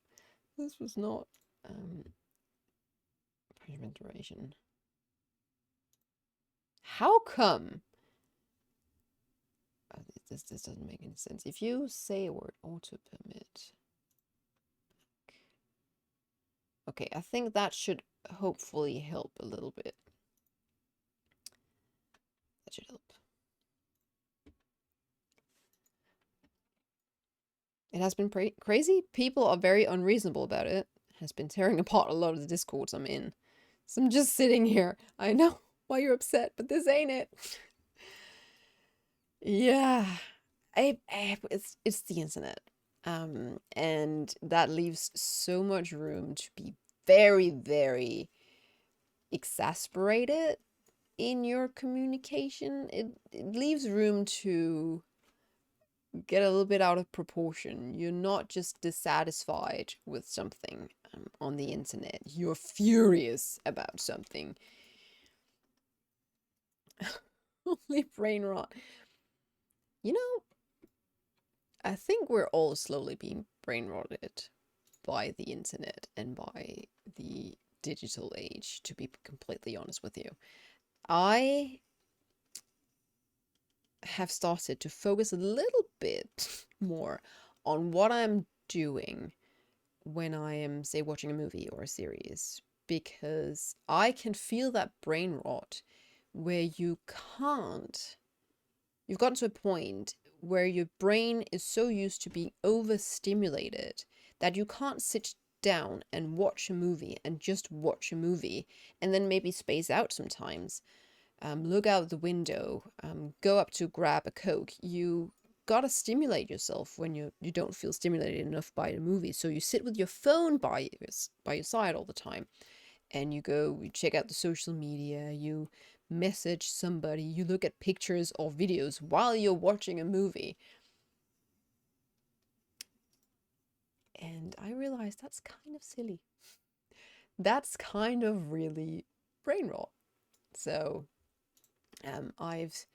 management duration. How come? Oh, this doesn't make any sense. If you say a word, auto permit. Okay, I think that should hopefully help a little bit. That should help. It has been crazy. People are very unreasonable about it. Has been tearing apart a lot of the discords I'm in. So I'm just sitting here. I know why you're upset, but this ain't it. Yeah, it's the internet. And that leaves so much room to be very, very exasperated in your communication. It leaves room to get a little bit out of proportion. You're not just dissatisfied with something on the internet. You're furious about something. Only brain rot. You know, I think we're all slowly being brain rotted by the internet and by the digital age, to be completely honest with you. I have started to focus a little bit more on what I'm doing when I am, say, watching a movie or a series, because I can feel that brain rot where you've gotten to a point where your brain is so used to being overstimulated that you can't sit down and watch a movie and just watch a movie and then maybe space out sometimes. Look out the window, go up to grab a Coke. You gotta stimulate yourself when you don't feel stimulated enough by the movie. So you sit with your phone by your side all the time, and you check out the social media, you message somebody, you look at pictures or videos while you're watching a movie. And I realized that's kind of silly. That's kind of really brain rot. So I've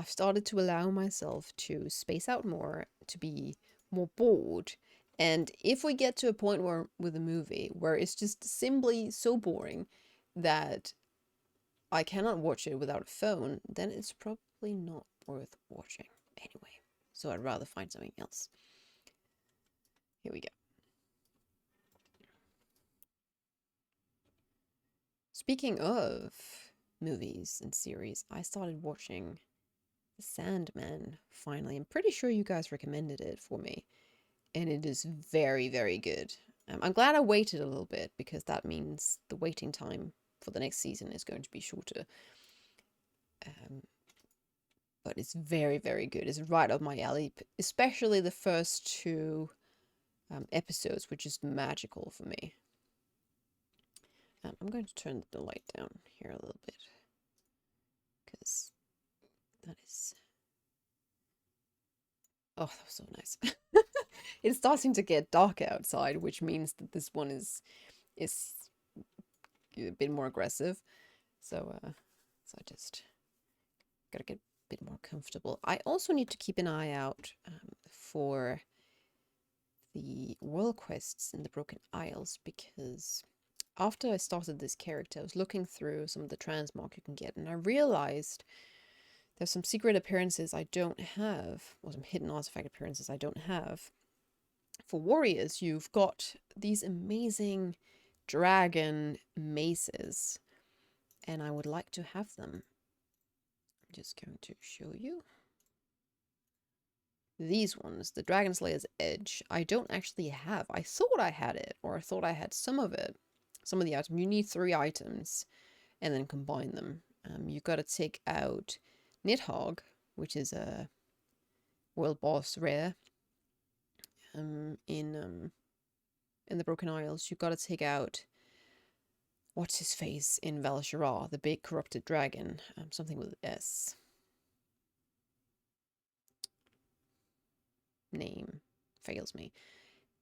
started to allow myself to space out more, to be more bored. And if we get to a point where with a movie where it's just simply so boring that I cannot watch it without a phone, then it's probably not worth watching anyway. So I'd rather find something else. Here we go. Speaking of movies and series, I started watching Sandman finally. I'm pretty sure you guys recommended it for me, and it is very, very good. I'm glad I waited a little bit, because that means the waiting time for the next season is going to be shorter. But it's very, very good. It's right up my alley, especially the first two episodes, which is magical for me. I'm going to turn the light down here a little bit, because that is... Oh, that was so nice. It's starting to get dark outside, which means that this one is a bit more aggressive. So I just gotta get a bit more comfortable. I also need to keep an eye out for the world quests in the Broken Isles, because after I started this character, I was looking through some of the transmorg you can get, and I realized there's some secret appearances I don't have, or some hidden artifact appearances I don't have. For warriors, you've got these amazing dragon maces, and I would like to have them. I'm just going to show you. These ones, the Dragon Slayer's Edge, I don't actually have. I thought I had it, or I thought I had some of it. Some of the items. You need 3 items, and then combine them. You've got to take out Nidhogg, which is a world boss rare. In the Broken Isles, you've got to take out what's his face in Val'sharah, the big corrupted dragon. Something with S. Name fails me.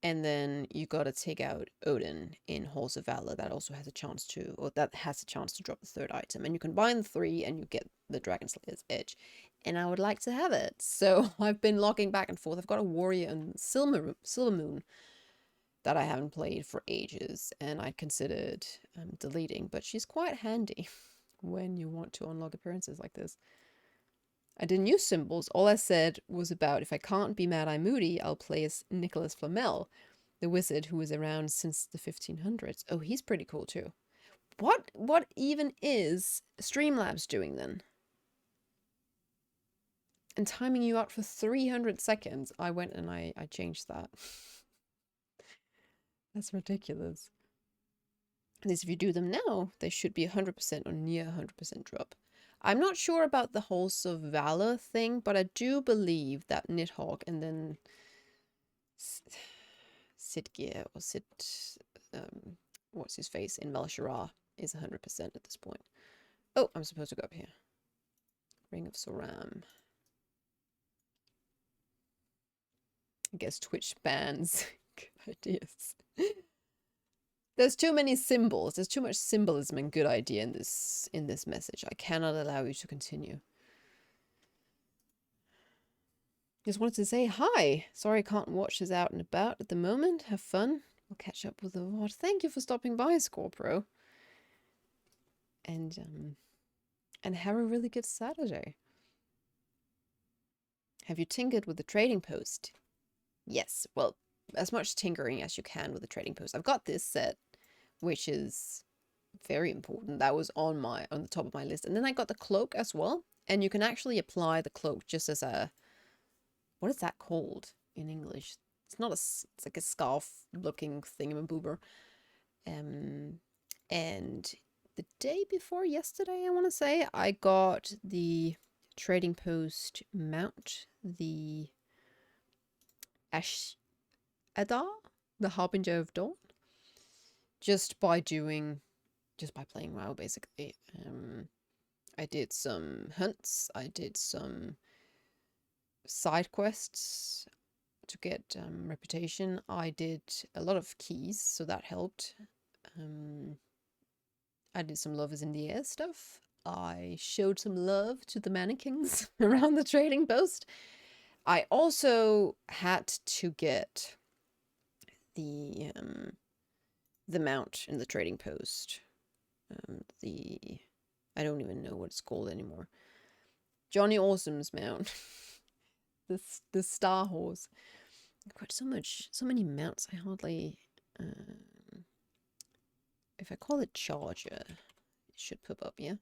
And then you got to take out Odin in Halls of Valor. That also has a chance to, or that has a chance to drop the 3rd item. And you combine the 3 and you get the Dragon Slayer's Edge. And I would like to have it. So I've been locking back and forth. I've got a warrior and Silvermoon. that I haven't played for ages, and I considered deleting, but she's quite handy when you want to unlock appearances like this. I didn't use symbols. All I said was about if I can't be Mad Eye Moody, I'll play as Nicholas Flamel, the wizard who was around since the 1500s. Oh, he's pretty cool too. What even is Streamlabs doing then? And timing you out for 300 seconds. I went and I changed that. That's ridiculous. At least if you do them now, they should be 100% or near 100% drop. I'm not sure about the Halls of Valor thing, but I do believe that Nidhogg and then Sidgear or Sid, what's his face in Melshara is 100% at this point. Oh, I'm supposed to go up here. Ring of Soram. I guess Twitch bans. Good ideas. There's too many symbols. There's too much symbolism and good idea in this message. I cannot allow you to continue. Just wanted to say hi. Sorry I can't watch this out and about at the moment. Have fun. We'll catch up with the VOD. Thank you for stopping by, Scorpro. And have a really good Saturday. Have you tinkered with the trading post? Yes. Well, as much tinkering as you can with the trading post. I've got this set, which is very important. That was on the top of my list. And then I got the cloak as well. And you can actually apply the cloak just as a, what is that called in English? It's not a, it's like a scarf looking thingamaboober. And the day before yesterday, I want to say, I got the trading post mount, the Adar, the Harbinger of Dawn, just by playing WoW, basically. I did some hunts, I did some side quests to get reputation. I did a lot of keys, so that helped. I did some Love is in the Air stuff. I showed some love to the mannequins around the trading post. I also had to get the mount in the trading post. I don't even know what it's called anymore. Johnny Awesome's mount. the Star Horse. I've got so many mounts. I hardly. If I call it Charger, it should pop up, yeah?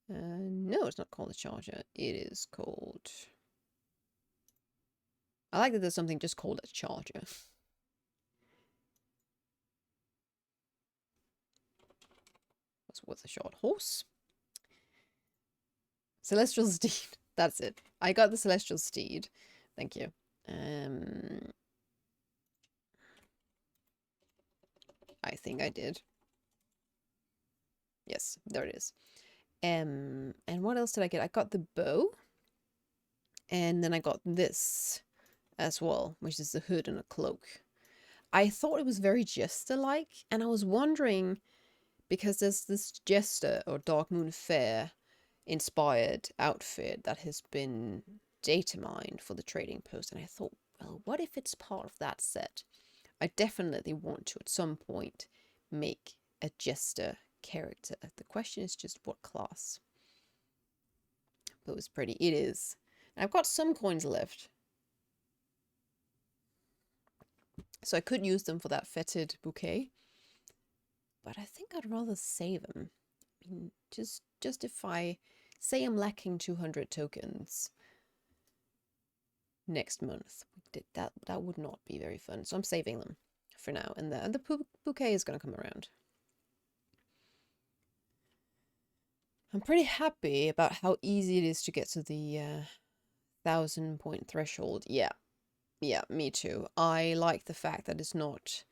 No, it's not called a Charger. It is called... I like that there's something just called a Charger. What's a short horse? Celestial Steed. That's it. I got the Celestial Steed. Thank you. I think I did. Yes, there it is. And what else did I get? I got the bow. And then I got this as well, which is the hood and a cloak. I thought it was very Jester-like, and I was wondering, because there's this Jester or Dark Moon Fair inspired outfit that has been data mined for the trading post, and I thought, well, what if it's part of that set? I definitely want to, at some point, make a Jester character. The question is just what class. But it was pretty. It is. And I've got some coins left. So I could use them for that fetid bouquet. But I think I'd rather save them. I mean, just if I say I'm lacking 200 tokens next month, that would not be very fun. So I'm saving them for now, and the bouquet is going to come around. I'm pretty happy about how easy it is to get to the 1,000 point threshold. Yeah, me too. I like the fact that it's not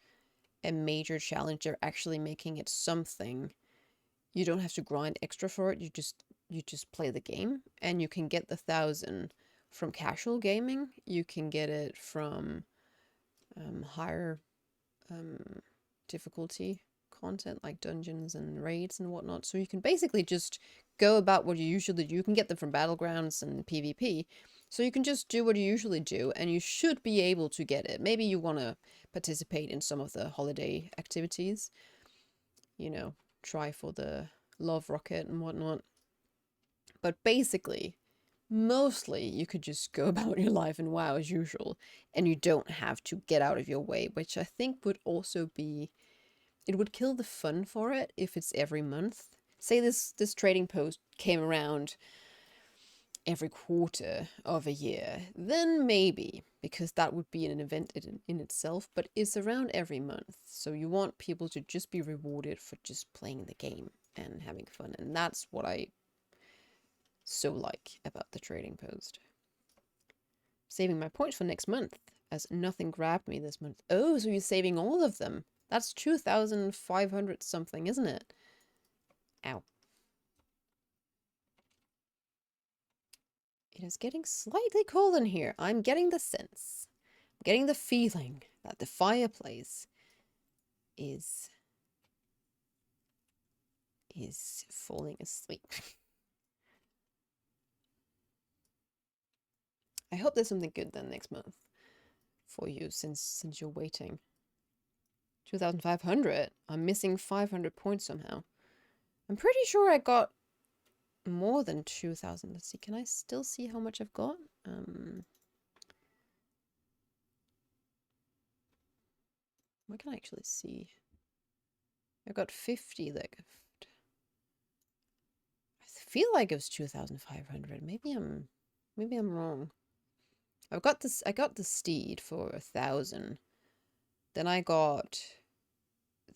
a major challenge. They're actually making it something. You don't have to grind extra for it. You just play the game, and you can get the 1,000 from casual gaming. You can get it from higher difficulty content like dungeons and raids and whatnot. So you can basically just go about what you usually do. You can get them from battlegrounds and PvP, So you can just do what you usually do, and you should be able to get it. Maybe you want to participate in some of the holiday activities. You know, try for the love rocket and whatnot. But basically, mostly you could just go about your life in WoW as usual, and you don't have to get out of your way, which I think would also be, it would kill the fun for it if it's every month. Say this trading post came around every quarter of a year, then maybe, because that would be an event in itself, but it's around every month. So you want people to just be rewarded for just playing the game and having fun, and that's what I so like about the trading post. Saving my points for next month, as nothing grabbed me this month. Oh, so you're saving all of them. That's 2,500 something, isn't it? Ow. It is getting slightly cold in here. I'm getting the sense. I'm getting the feeling that the fireplace is falling asleep. I hope there's something good then next month for you since you're waiting. 2,500? I'm missing 500 points somehow. I'm pretty sure I got more than 2,000. Let's see, can I still see how much I've got? What can I actually see? I got 50 left. I feel like it was 2,500. Maybe I'm wrong. I got the steed for 1,000. Then I got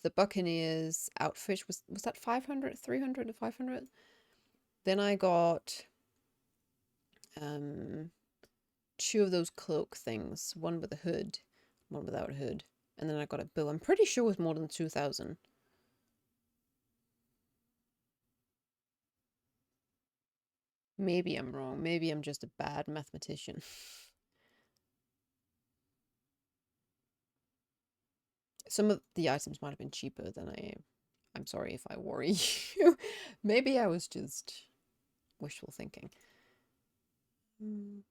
the Buccaneers outfit. Was that 500? 300 to 500? Then I got two of those cloak things, one with a hood, one without a hood. And then I got a bow. I'm pretty sure it was more than 2,000. Maybe I'm wrong. Maybe I'm just a bad mathematician. Some of the items might have been cheaper than I am. I'm sorry if I worry you. Maybe I was just wishful thinking.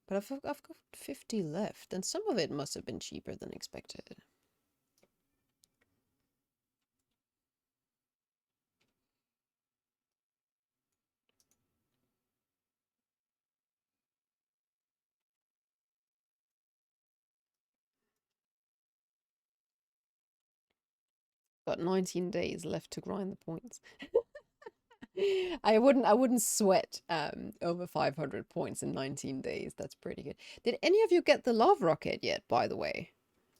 But I've got 50 left, and some of it must have been cheaper than expected. Got 19 days left to grind the points. I wouldn't sweat over 500 points in 19 days. That's pretty good. Did any of you get the love rocket yet, by the way?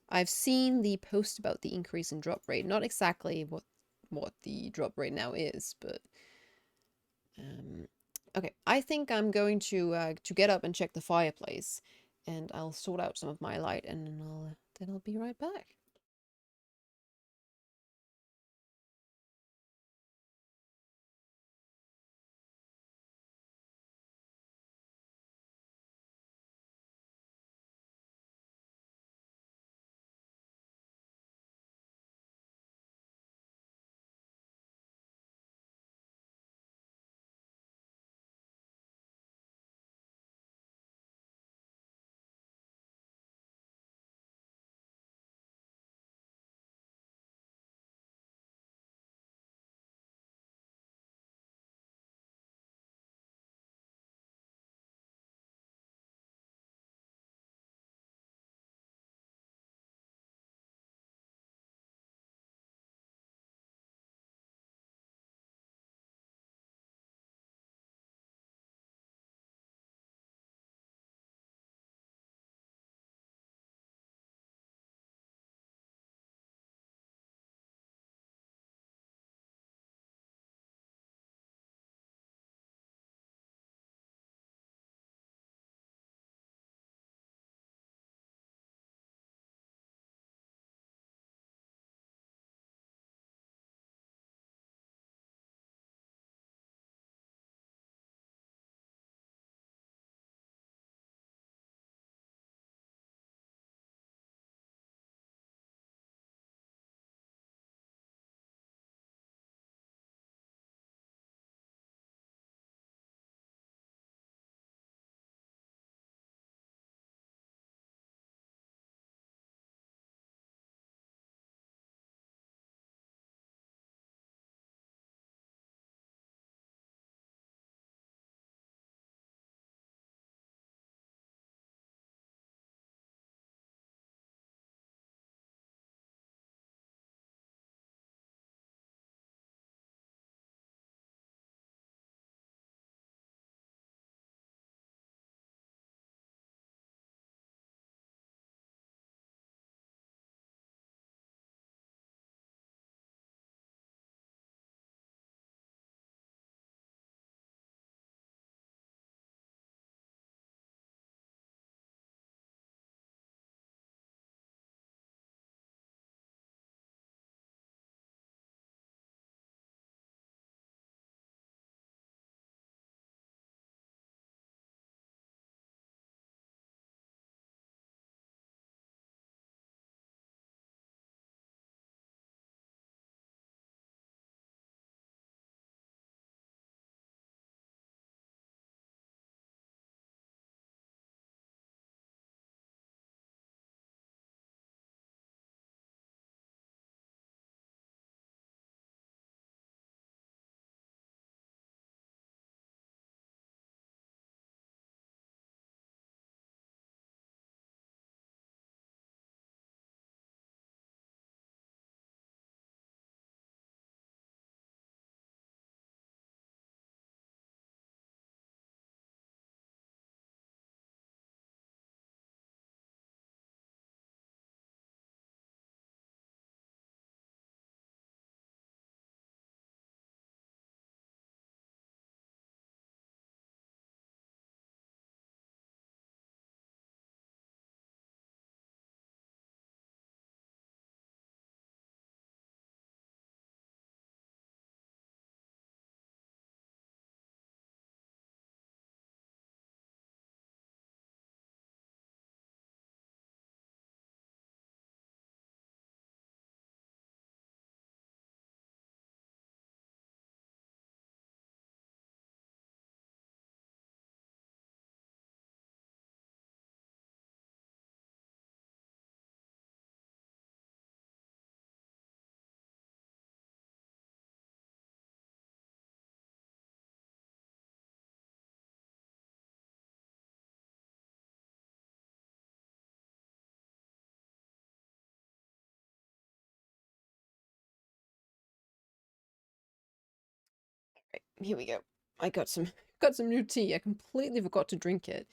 I've seen the post about the increase in drop rate. Not exactly what the drop rate now is, but okay. I think I'm going to get up and check the fireplace, and I'll sort out some of my light, and then I'll be right back. Here we go. I got some new tea. I completely forgot to drink it.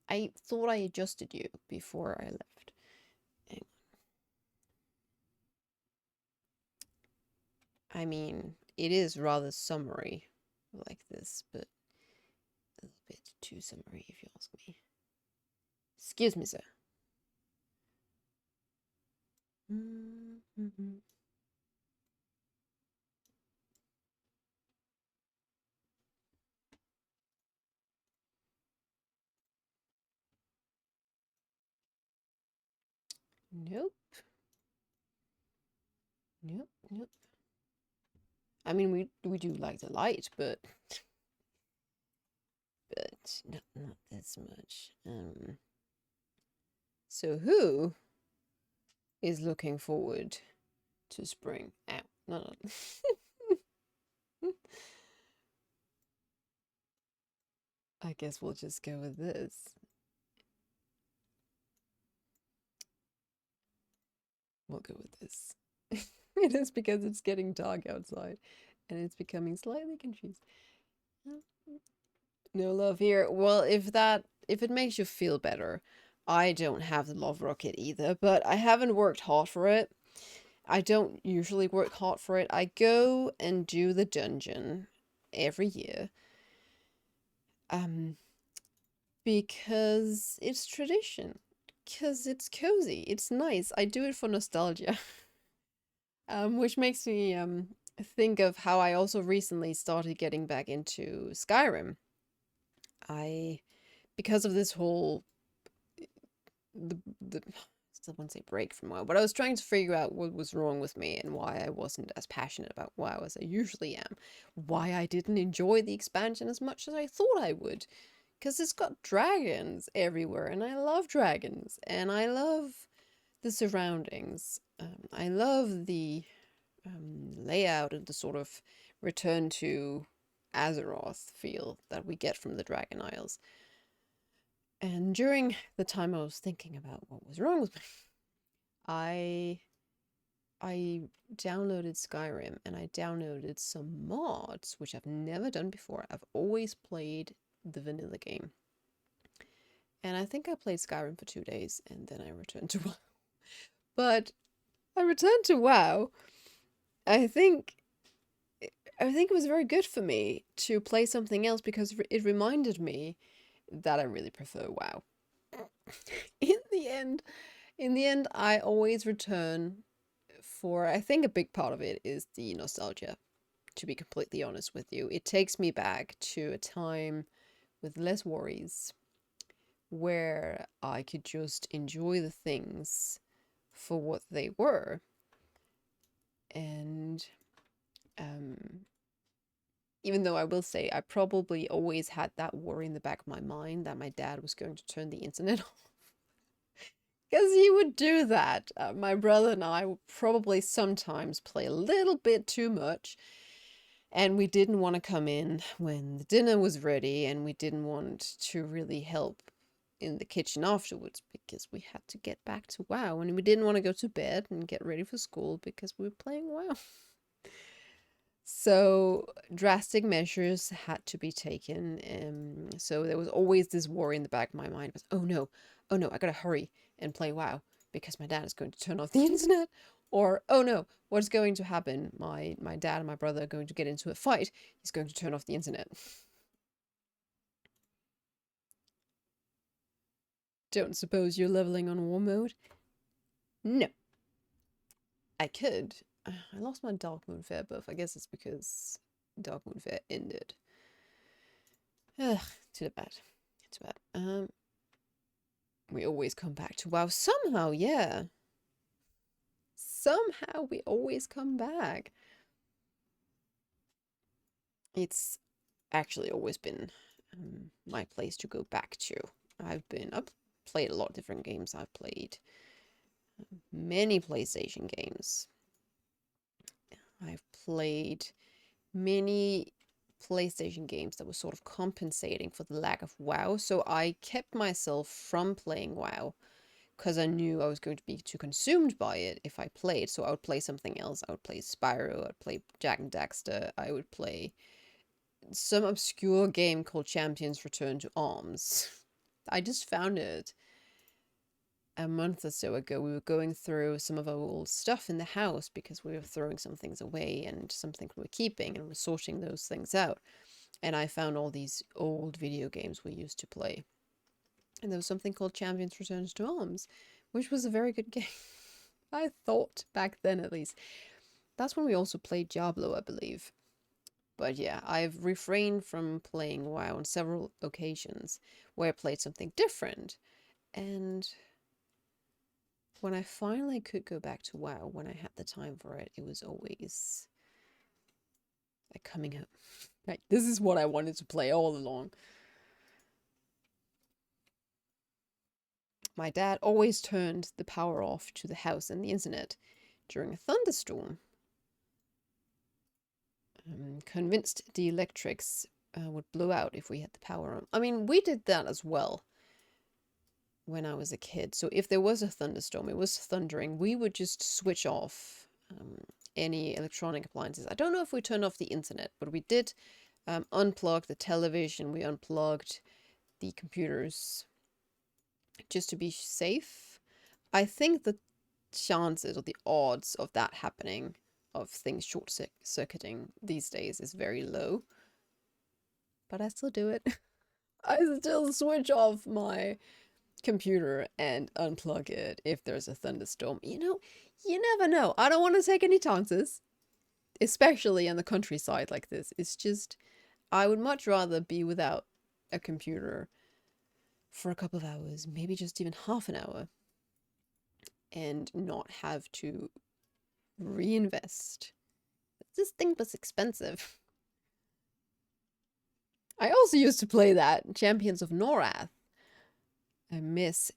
I thought I adjusted you before I left. I mean, it is rather summery like this, but a little bit too summery if you ask me. Excuse me, sir. Nope. Nope. Nope. I mean, we do like the light, but not this much. So who is looking forward to spring? Ow. No. I guess we'll just go with this. We'll go with this. It is because it's getting dark outside and it's becoming slightly confused. No love here. Well, if it makes you feel better, I don't have the love rocket either, but I haven't worked hard for it. I don't usually work hard for it. I go and do the dungeon every year. Because it's tradition. Because it's cozy. It's nice. I do it for nostalgia. Which makes me think of how I also recently started getting back into Skyrim. Because of this whole the still wouldn't say break from WoW, but I was trying to figure out what was wrong with me and why I wasn't as passionate about WoW as I usually am. Why I didn't enjoy the expansion as much as I thought I would. Because it's got dragons everywhere, and I love dragons, and I love the surroundings. I love the layout and the sort of return to Azeroth feel that we get from the Dragon Isles. And during the time I was thinking about what was wrong with me, I downloaded Skyrim and I downloaded some mods, which I've never done before. I've always played the vanilla game. And I think I played Skyrim for 2 days and then I returned to WoW. But I returned to WoW. I think it was very good for me to play something else because it reminded me that I really prefer WoW. In the end, I always return for, I think a big part of it is the nostalgia, to be completely honest with you. It takes me back to a time with less worries, where I could just enjoy the things for what they were. And even though I will say I probably always had that worry in the back of my mind that my dad was going to turn the internet off. Because he would do that. My brother and I would probably sometimes play a little bit too much. And we didn't want to come in when the dinner was ready, and we didn't want to really help in the kitchen afterwards because we had to get back to WoW, and we didn't want to go to bed and get ready for school because we were playing WoW. So drastic measures had to be taken. So there was always this worry in the back of my mind, was, oh no, I gotta hurry and play WoW because my dad is going to turn off the internet. Or, oh no, what's going to happen? My dad and my brother are going to get into a fight. He's going to turn off the internet. Don't suppose you're leveling on war mode? No. I could. I lost my Darkmoon Fair buff. I guess it's because Darkmoon Fair ended. Ugh, too bad. Too bad. We always come back to WoW somehow, yeah. Somehow we always come back. It's actually always been my place to go back to. I've played a lot of different games. I've played many PlayStation games. I've played many PlayStation games that were sort of compensating for the lack of WoW, so I kept myself from playing WoW because I knew I was going to be too consumed by it if I played. So I would play something else. I would play Spyro, I'd play Jack and Daxter, I would play some obscure game called Champions Return to Arms. I just found it a month or so ago. We were going through some of our old stuff in the house because we were throwing some things away and some things we were keeping, and we're sorting those things out. And I found all these old video games we used to play. And there was something called Champions Returns to Arms, which was a very good game. I thought, back then at least. That's when we also played Diablo, I believe. But yeah, I've refrained from playing WoW on several occasions where I played something different. And when I finally could go back to WoW, when I had the time for it, it was always like coming up. Like, this is what I wanted to play all along. My dad always turned the power off to the house and the internet during a thunderstorm. Convinced the electrics would blow out if we had the power on. I mean, we did that as well when I was a kid. So if there was a thunderstorm, it was thundering, we would just switch off any electronic appliances. I don't know if we turned off the internet, but we did unplug the television, we unplugged the computers just to be safe. I think the chances or the odds of that happening, of things short-circuiting these days, is very low. But I still do it. I still switch off my computer and unplug it if there's a thunderstorm. You know, you never know. I don't want to take any chances, especially in the countryside like this. It's just, I would much rather be without a computer for a couple of hours, maybe just even half an hour, and not have to reinvest. This thing was expensive. I also used to play that, Champions of Norath. I miss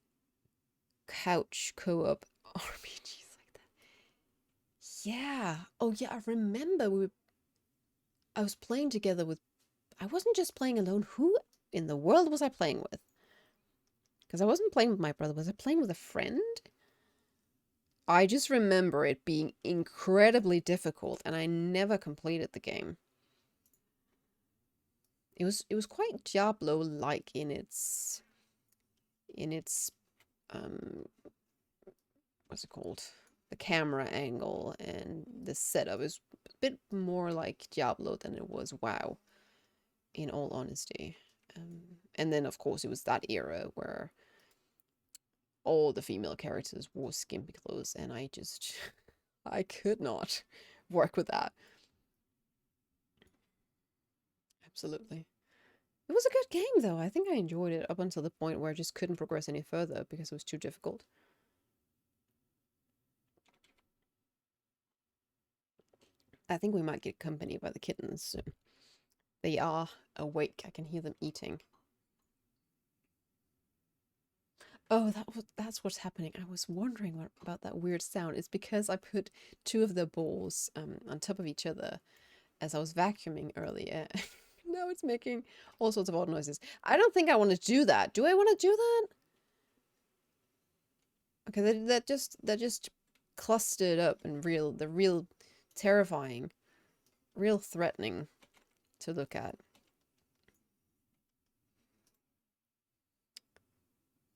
couch co-op RPGs like that. Yeah. Oh yeah, I remember I was playing together with... I wasn't just playing alone. Who in the world was I playing with? Because I wasn't playing with my brother. Was I playing with a friend? I just remember it being incredibly difficult, and I never completed the game. It was quite Diablo-like in its what's it called? The camera angle and the setup is a bit more like Diablo than it was WoW, in all honesty. And then, of course, it was that era where all the female characters wore skimpy clothes, and I could not work with that. Absolutely. It was a good game, though. I think I enjoyed it up until the point where I just couldn't progress any further because it was too difficult. I think we might get company by the kittens soon. They are awake. I can hear them eating. Oh, that's what's happening. I was wondering about that weird sound. It's because I put two of the balls on top of each other as I was vacuuming earlier. Now it's making all sorts of odd noises. I don't think I want to do that. Do I want to do that? Okay, that just clustered up and they're real terrifying, real threatening to look at.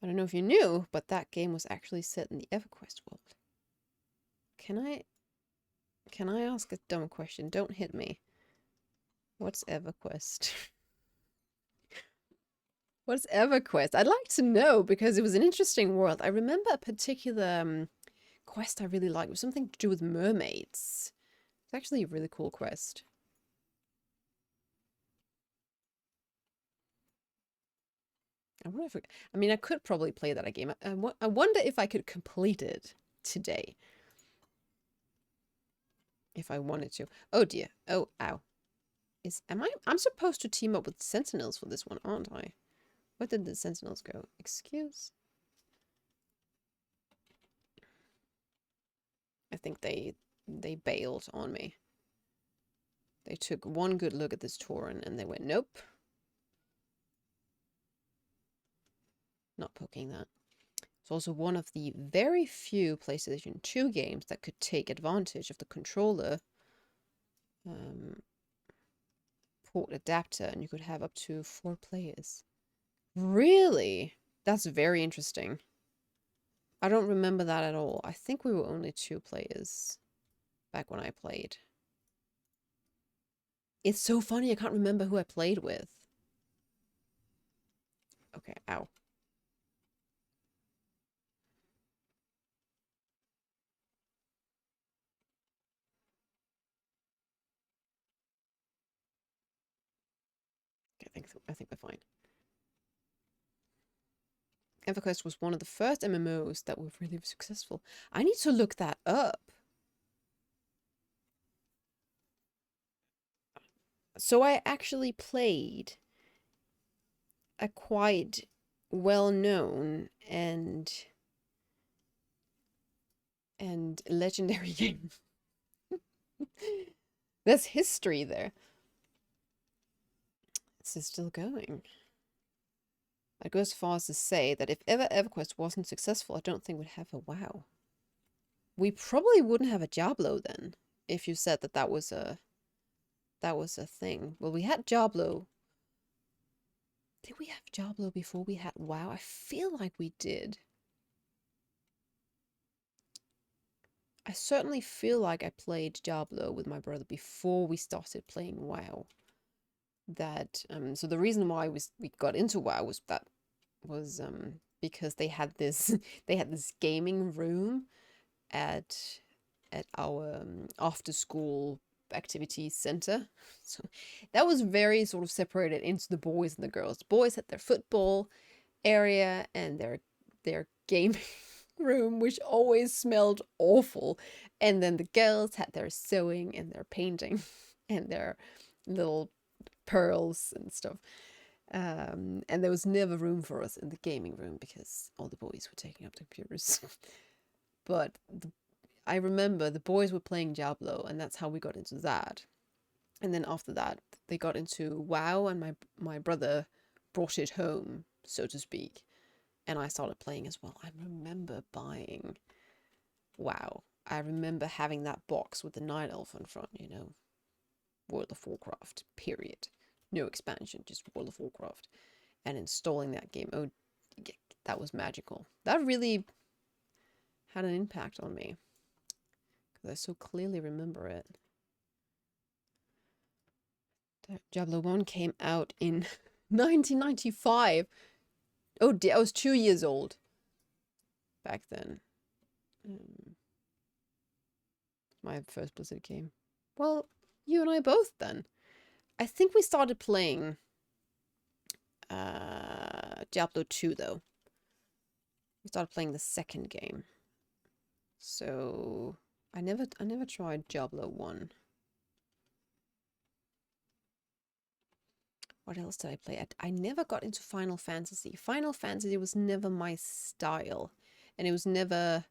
I don't know if you knew, but that game was actually set in the EverQuest world. Can I ask a dumb question? Don't hit me. What's EverQuest? What's EverQuest? I'd like to know, because it was an interesting world. I remember a particular quest I really liked. It was something to do with mermaids. It's actually a really cool quest. I wonder if I mean, I could probably play that game. I wonder if I could complete it today. If I wanted to. Oh dear. Oh, ow. I'm supposed to team up with sentinels for this one, aren't I? Where did the sentinels go? Excuse? I think they bailed on me. They took one good look at this Tauren and they went, nope. Not poking that. It's also one of the very few PlayStation 2 games that could take advantage of the controller port adapter, and you could have up to 4 players. Really? That's very interesting. I don't remember that at all. I think we were only 2 players back when I played. It's so funny, I can't remember who I played with. Okay, ow. Okay, I think we're fine. EverQuest was one of the first MMOs that were really successful. I need to look that up. So I actually played a quite well-known and legendary game. There's history there. This is still going. I'd go as far as to say that if ever EverQuest wasn't successful, I don't think we'd have a WoW. We probably wouldn't have a Diablo then, if you said that that was a thing. Well, we had Diablo. Did we have Diablo before we had WoW? I feel like we did. I certainly feel like I played Diablo with my brother before we started playing WoW. That so the reason why we got into WoW was because they had this gaming room at our after school activity center. So that was very sort of separated into the boys and the girls. The boys had their football area and their gaming room, which always smelled awful, and then the girls had their sewing and their painting and their little pearls and stuff. And there was never room for us in the gaming room because all the boys were taking up the computers. But I remember the boys were playing Diablo, and that's how we got into that. And then after that, they got into WoW, and my brother brought it home, so to speak. And I started playing as well. I remember buying WoW. I remember having that box with the Night Elf in front, you know. World of Warcraft, period. No expansion, just World of Warcraft. And installing that game. Oh, that was magical. That really had an impact on me. Because I so clearly remember it. Diablo 1 came out in 1995. Oh dear, I was 2 years old back then. My first Blizzard game. Well, you and I both then. I think we started playing Diablo 2 though. We started playing the second game. So I never tried Diablo 1. What else did I play? I never got into Final Fantasy. Final Fantasy was never my style, and it was never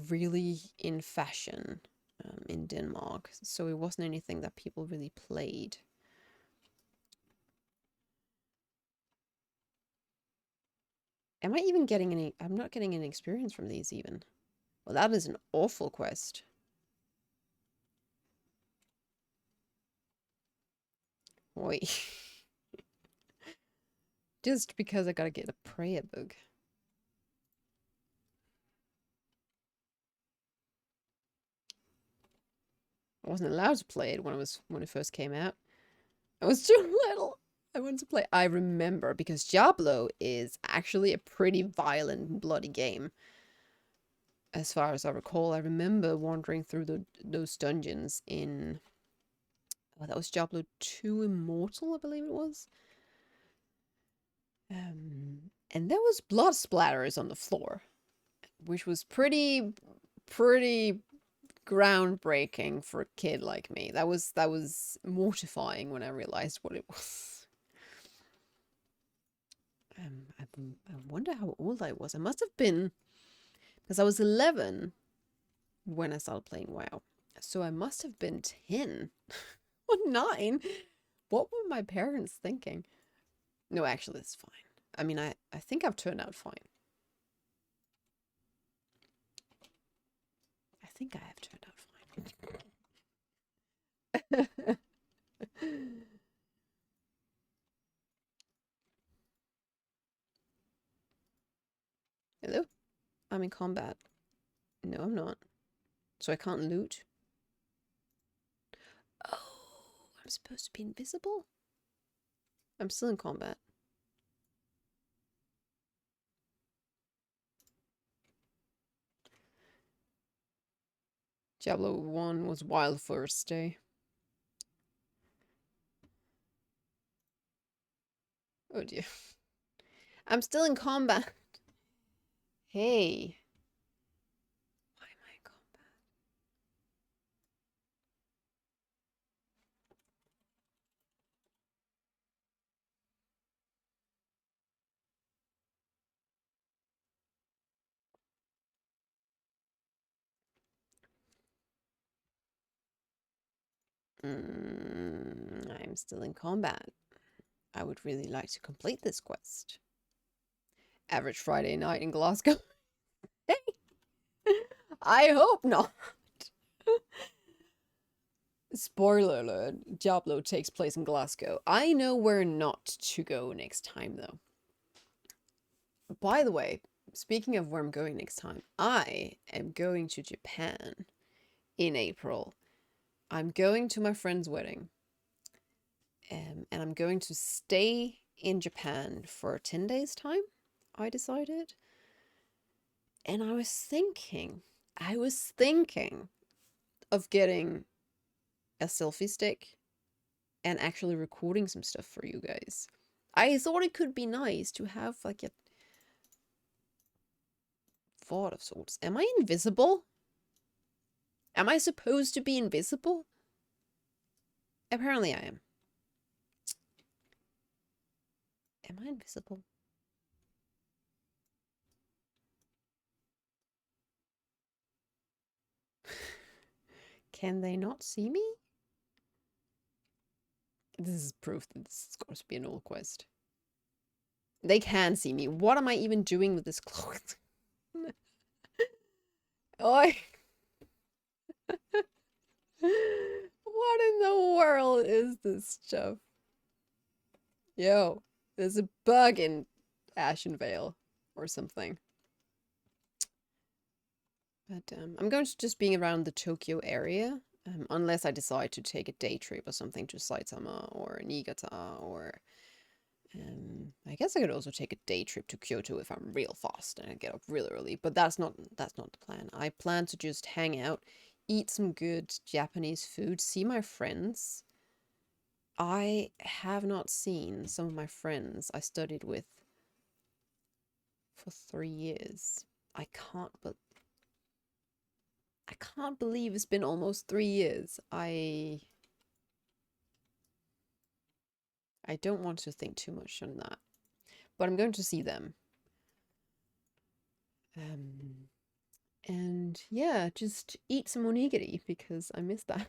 really in fashion in Denmark. So it wasn't anything that people really played. Am I even getting any? I'm not getting any experience from these even. Well, that is an awful quest. Wait. Just because I gotta get a prayer book. I wasn't allowed to play it when it first came out. I was too little. I wanted to play. I remember because Diablo is actually a pretty violent and bloody game. As far as I recall, I remember wandering through those dungeons in that was Diablo 2 Immortal, I believe it was. And there was blood splatters on the floor, which was pretty groundbreaking for a kid like me. That was mortifying when I realized what it was. I wonder how old I was. I must have been, because I was 11 when I started playing WoW. So I must have been 10 or 9. What were my parents thinking? No, actually, it's fine. I mean, I think I've turned out fine. think I have turned out fine. Hello? I'm in combat. No, I'm not. So I can't loot. Oh, I'm supposed to be invisible? I'm still in combat. Diablo 1 was Wildfire's day. Oh dear. I'm still in combat. Hey. Why am I in combat? I'm still in combat. I would really like to complete this quest. Average Friday night in Glasgow. Hey! I hope not. Spoiler alert, Diablo takes place in Glasgow. I know where not to go next time, though. By the way, speaking of where I'm going next time, I am going to Japan in April. I'm going to my friend's wedding. And I'm going to stay in Japan for 10 days' time, I decided. And I was thinking of getting a selfie stick and actually recording some stuff for you guys. I thought it could be nice to have like a VOD of sorts. Am I invisible? Am I supposed to be invisible? Apparently I am. Am I invisible? Can they not see me? This is proof that this is going to be an old quest. They can see me. What am I even doing with this cloth? Oi! What in the world is this stuff? Yo, there's a bug in Ashenvale or something. But I'm going to just be around the Tokyo area, unless I decide to take a day trip or something to Saitama or Niigata, or I guess I could also take a day trip to Kyoto if I'm real fast and I get up really early. But that's not the plan. I plan to just hang out, eat some good Japanese food, see my friends. I have not seen some of my friends I studied with for 3 years. I can't believe it's been almost 3 years. I don't want to think too much on that. But I'm going to see them. And yeah, just eat some onigiri because I miss that.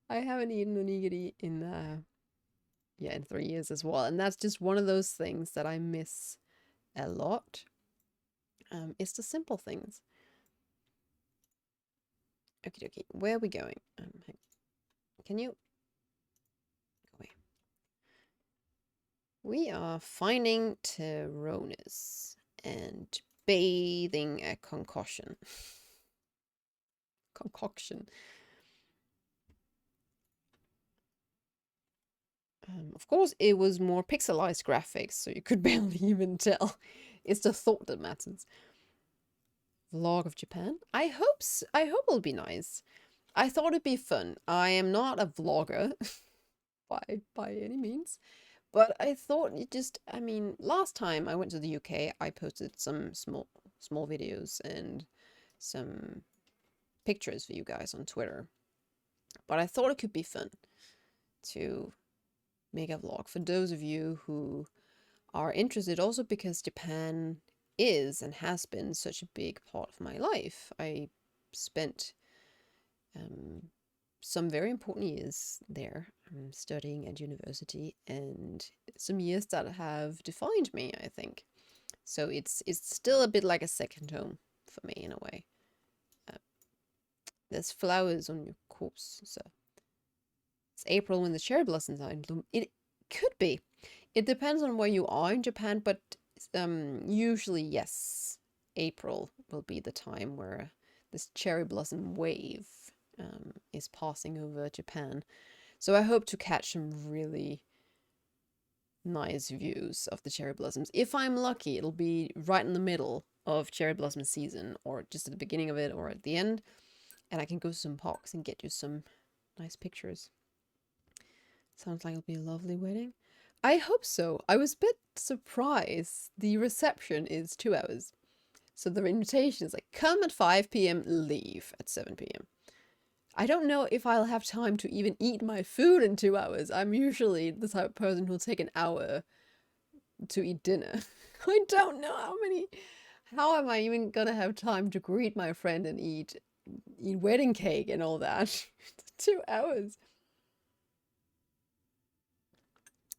I haven't eaten onigiri in 3 years as well. And that's just one of those things that I miss a lot. It's the simple things. Okay, where are we going? Can you go away? We are finding Tyronis and bathing a concoction. Concoction. Of course, it was more pixelized graphics, so you could barely even tell. It's the thought that matters. Vlog of Japan. I hope it'll be nice. I thought it'd be fun. I am not a vlogger by any means, but I thought I mean, last time I went to the UK, I posted some small videos and some pictures for you guys on Twitter. But I thought it could be fun to make a vlog for those of you who are interested, also because Japan is and has been such a big part of my life. I spent some very important years there, studying at university, and some years that have defined me, I think. So it's still a bit like a second home for me in a way. There's flowers on your corpse, so it's April when the cherry blossoms are in bloom. It could be. It depends on where you are in Japan, but usually yes, April will be the time where this cherry blossom wave is passing over Japan. So I hope to catch some really nice views of the cherry blossoms. If I'm lucky, it'll be right in the middle of cherry blossom season, or just at the beginning of it, or at the end, and I can go to some parks and get you some nice pictures. Sounds like it'll be a lovely wedding. I hope so. I was a bit surprised. The reception is 2 hours. So the invitation is like, come at 5 p.m, leave at 7 p.m. I don't know if I'll have time to even eat my food in 2 hours. I'm usually the type of person who'll take an hour to eat dinner. I don't know how am I even gonna have time to greet my friend and eat wedding cake and all that? 2 hours.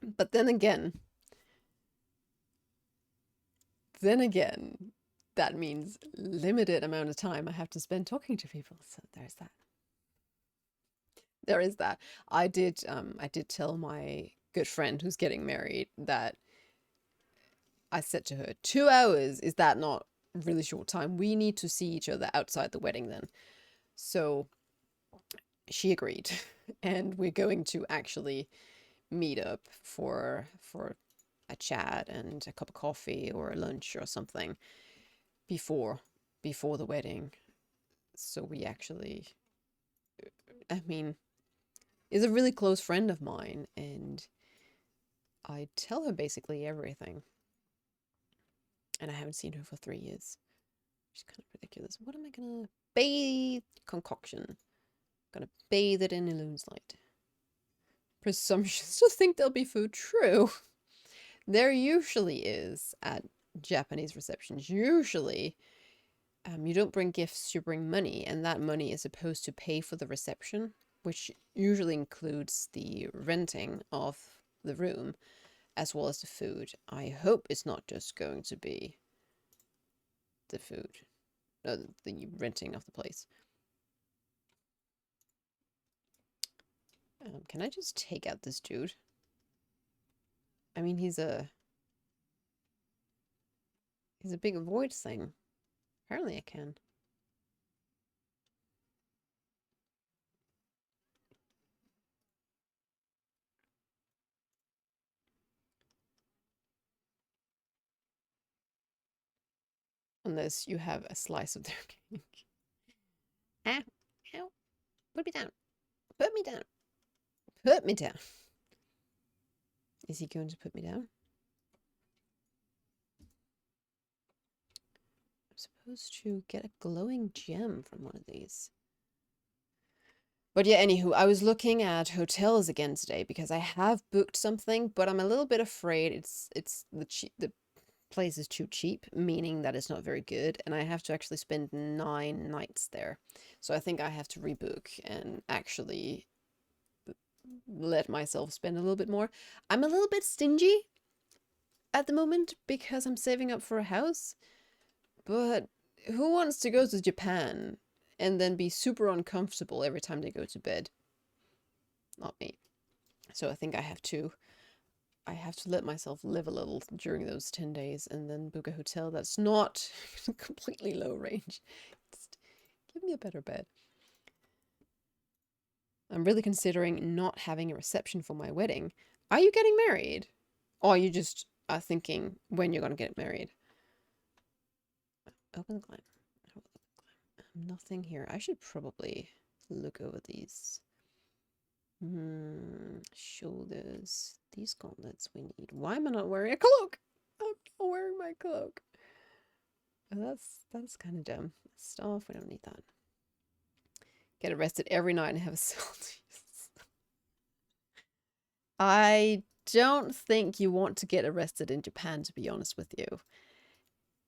But then again, that means limited amount of time I have to spend talking to people. So there's that. There is that. I did tell my good friend who's getting married that I said to her, 2 hours, is that not really short time? We need to see each other outside the wedding then. So she agreed. And we're going to actually meet up for a chat and a cup of coffee or a lunch or something before the wedding. So we actually, I mean, is a really close friend of mine, and I tell her basically everything. And I haven't seen her for 3 years. She's kind of ridiculous. What am I gonna bathe? Concoction. Gonna bathe it in Illune's light. Presumptions to think there'll be food. True. There usually is at Japanese receptions. Usually, you don't bring gifts, you bring money, and that money is supposed to pay for the reception, which usually includes the renting of the room as well as the food. I hope it's not just going to be the food, no, the renting of the place. Can I just take out this dude? I mean, he's a big void thing. Apparently I can. Unless you have a slice of their cake. Ow, ow. Put me down. Put me down. Put me down. Is he going to put me down? I'm supposed to get a glowing gem from one of these. But yeah, anywho, I was looking at hotels again today because I have booked something, but I'm a little bit afraid it's the place is too cheap, meaning that it's not very good, and I have to actually spend 9 nights there. So I think I have to rebook and actually let myself spend a little bit more. I'm a little bit stingy at the moment because I'm saving up for a house, but who wants to go to Japan and then be super uncomfortable every time they go to bed? Not me. So I think I have to let myself live a little during those 10 days and then book a hotel that's not completely low range. Just give me a better bed. I'm really considering not having a reception for my wedding. Are you getting married? Or are you just thinking when you're going to get married? Open the climb. Nothing here. I should probably look over these. Shoulders. These gauntlets we need. Why am I not wearing a cloak? I'm not wearing my cloak. Oh, that's kind of dumb. Staff, we don't need that. Get arrested every night and have a cell. I don't think you want to get arrested in Japan, to be honest with you.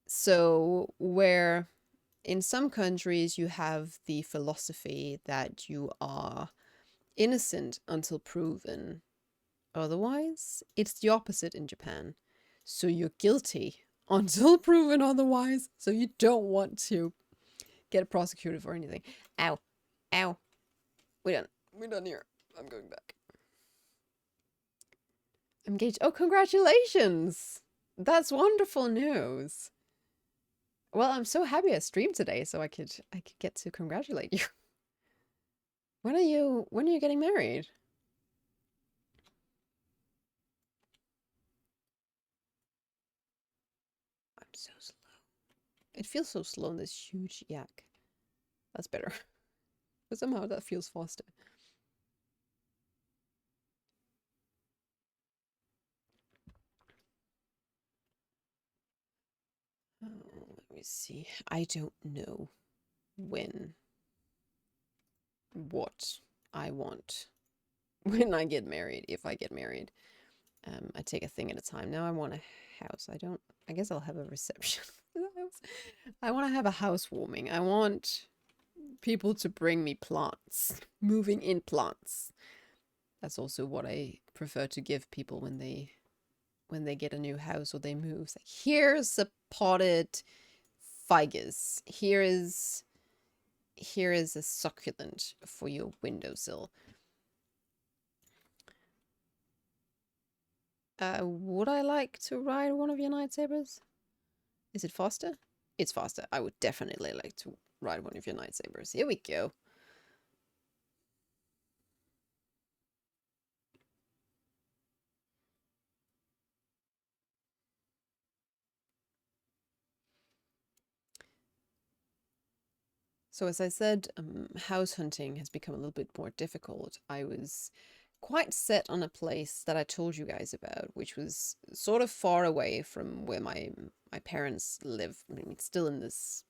So, where in some countries you have the philosophy that you are innocent until proven otherwise, it's the opposite in Japan. So you're guilty until proven otherwise, so you don't want to get prosecuted for anything. Ow. Ow. We're done. We're done here. I'm going back. Engaged. Oh, congratulations! That's wonderful news. Well, I'm so happy I streamed today, so I could get to congratulate you. When are you getting married? I'm so slow. It feels so slow in this huge yak. That's better. But somehow that feels faster. Oh, let me see. I don't know when, what I want when I get married, if I get married. I take a thing at a time. Now I want a house. I guess I'll have a reception for the house. I want to have a housewarming. I want people to bring me plants. Moving in plants. That's also what I prefer to give people when they get a new house or they move. It's like, here's a potted ficus. Here is a succulent for your windowsill. Would I like to ride one of your lightsabers? Is it faster? It's faster. I would definitely like to ride one of your lightsabers. Here we go. So as I said, house hunting has become a little bit more difficult. I was quite set on a place that I told you guys about, which was sort of far away from where my parents live. I mean, it's still in this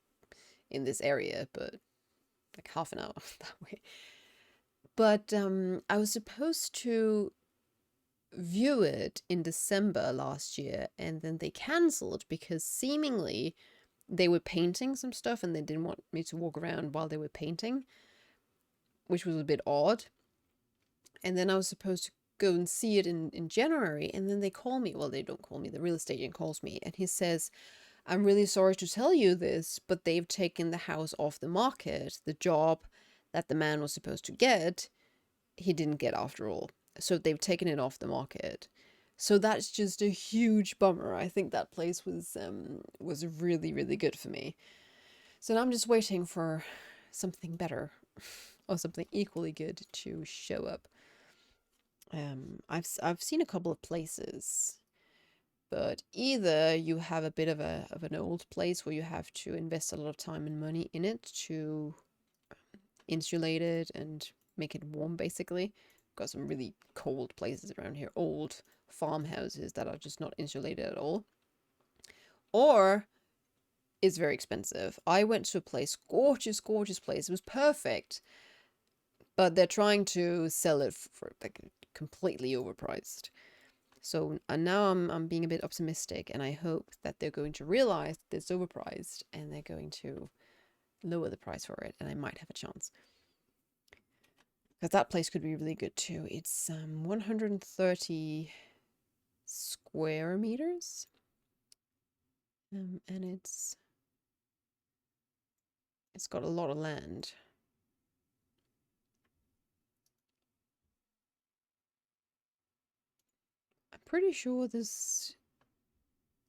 area, but like half an hour that way. But I was supposed to view it in December last year, and then they cancelled because seemingly they were painting some stuff and they didn't want me to walk around while they were painting, which was a bit odd. And then I was supposed to go and see it in January, and then they call me. Well, they don't call me. The real estate agent calls me, and he says, I'm really sorry to tell you this, but they've taken the house off the market. The job that the man was supposed to get, he didn't get after all. So they've taken it off the market. So that's just a huge bummer. I think that place was really, really good for me. So now I'm just waiting for something better or something equally good to show up. I've seen a couple of places, but either you have a bit of an old place where you have to invest a lot of time and money in it to insulate it and make it warm, basically. Got some really cold places around here, old farmhouses that are just not insulated at all. Or it's very expensive. I went to a place, gorgeous place. It was perfect, but they're trying to sell it for like completely overpriced. So now I'm being a bit optimistic, and I hope that they're going to realize that it's overpriced and they're going to lower the price for it, and I might have a chance. Because that place could be really good too. It's 130 square meters. And it's got a lot of land. I'm pretty sure this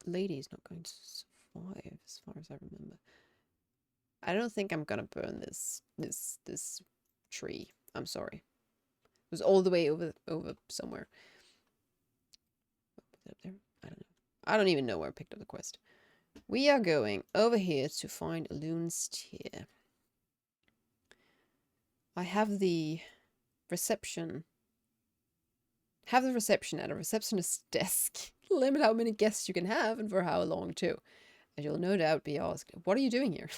lady is not going to survive, as far as I remember. I don't think I'm gonna burn this tree. I'm sorry. It was all the way over somewhere. Was it up there? I don't know. I don't even know where I picked up the quest. We are going over here to find Loon's Tear. I have the reception. Have the reception at a receptionist's desk. Limit how many guests you can have and for how long too. And you'll no doubt be asked, what are you doing here?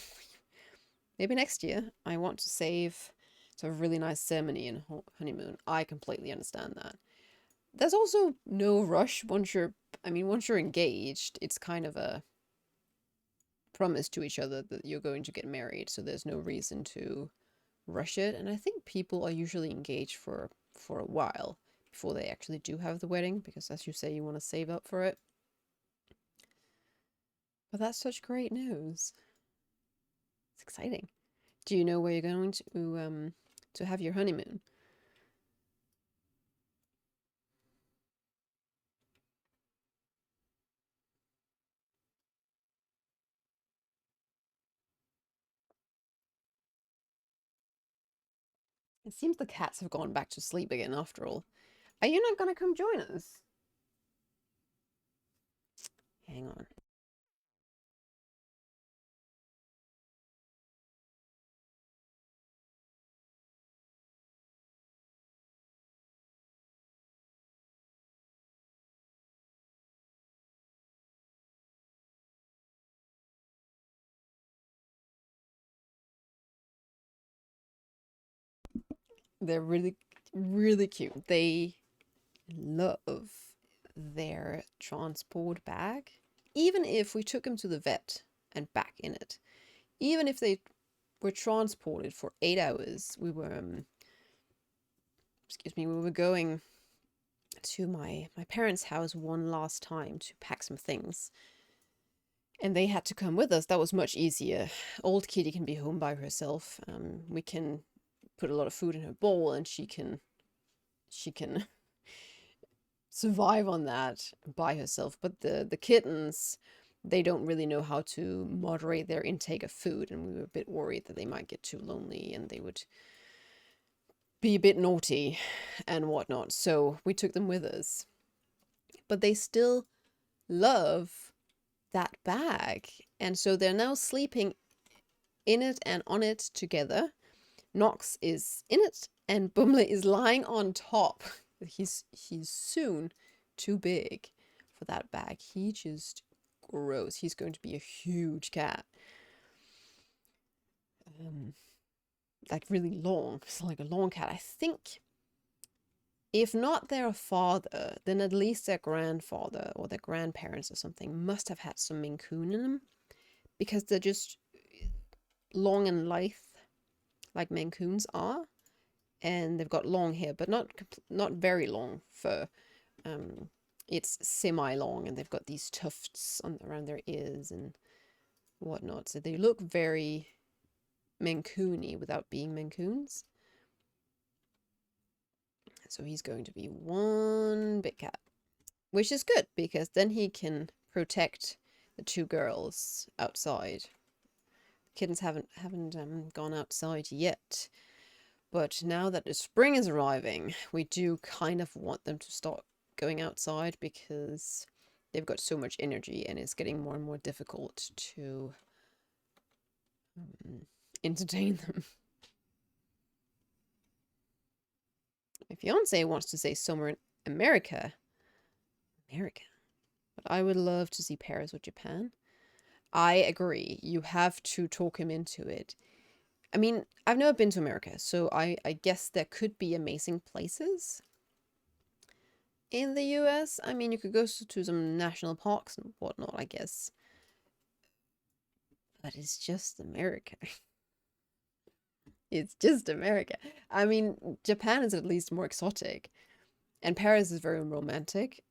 Maybe next year. I want to save to have a really nice ceremony and honeymoon. I completely understand that. There's also no rush once you're engaged. It's kind of a promise to each other that you're going to get married, so there's no reason to rush it. And I think people are usually engaged for a while before they actually do have the wedding, because as you say, you want to save up for it. But that's such great news. It's exciting. Do you know where you're going to to have your honeymoon. It seems the cats have gone back to sleep again after all. Are you not gonna come join us? Hang on. They're really, really cute. They love their transport bag. Even if we took them to the vet and back in it, even if they were transported for 8 hours, we were, we were going to my parents' house one last time to pack some things. And they had to come with us. That was much easier. Old Kitty can be home by herself. We can put a lot of food in her bowl and she can survive on that by herself. But the kittens, they don't really know how to moderate their intake of food, and we were a bit worried that they might get too lonely and they would be a bit naughty and whatnot. So we took them with us. But they still love that bag. And so they're now sleeping in it and on it together. Nox is in it and Bumble is lying on top. He's soon too big for that bag. He just grows. He's going to be a huge cat. Like really long. It's like a long cat. I think if not their father, then at least their grandfather or their grandparents or something must have had some Maine Coon in them, because they're just long and lithe like Maine Coons are, and they've got long hair, but not very long fur. It's semi-long, and they've got these tufts around their ears and whatnot. So they look very Maine Coon-y without being Maine Coons. So he's going to be one big cat, which is good because then he can protect the two girls outside. The kittens haven't gone outside yet, but now that the spring is arriving, we do kind of want them to start going outside because they've got so much energy and it's getting more and more difficult to entertain them. My fiance wants to say somewhere in America. But I would love to see Paris or Japan. I agree. You have to talk him into it. I mean, I've never been to America, so I guess there could be amazing places in the US. I mean, you could go to some national parks and whatnot, I guess. But it's just America. It's just America. I mean, Japan is at least more exotic. And Paris is very romantic.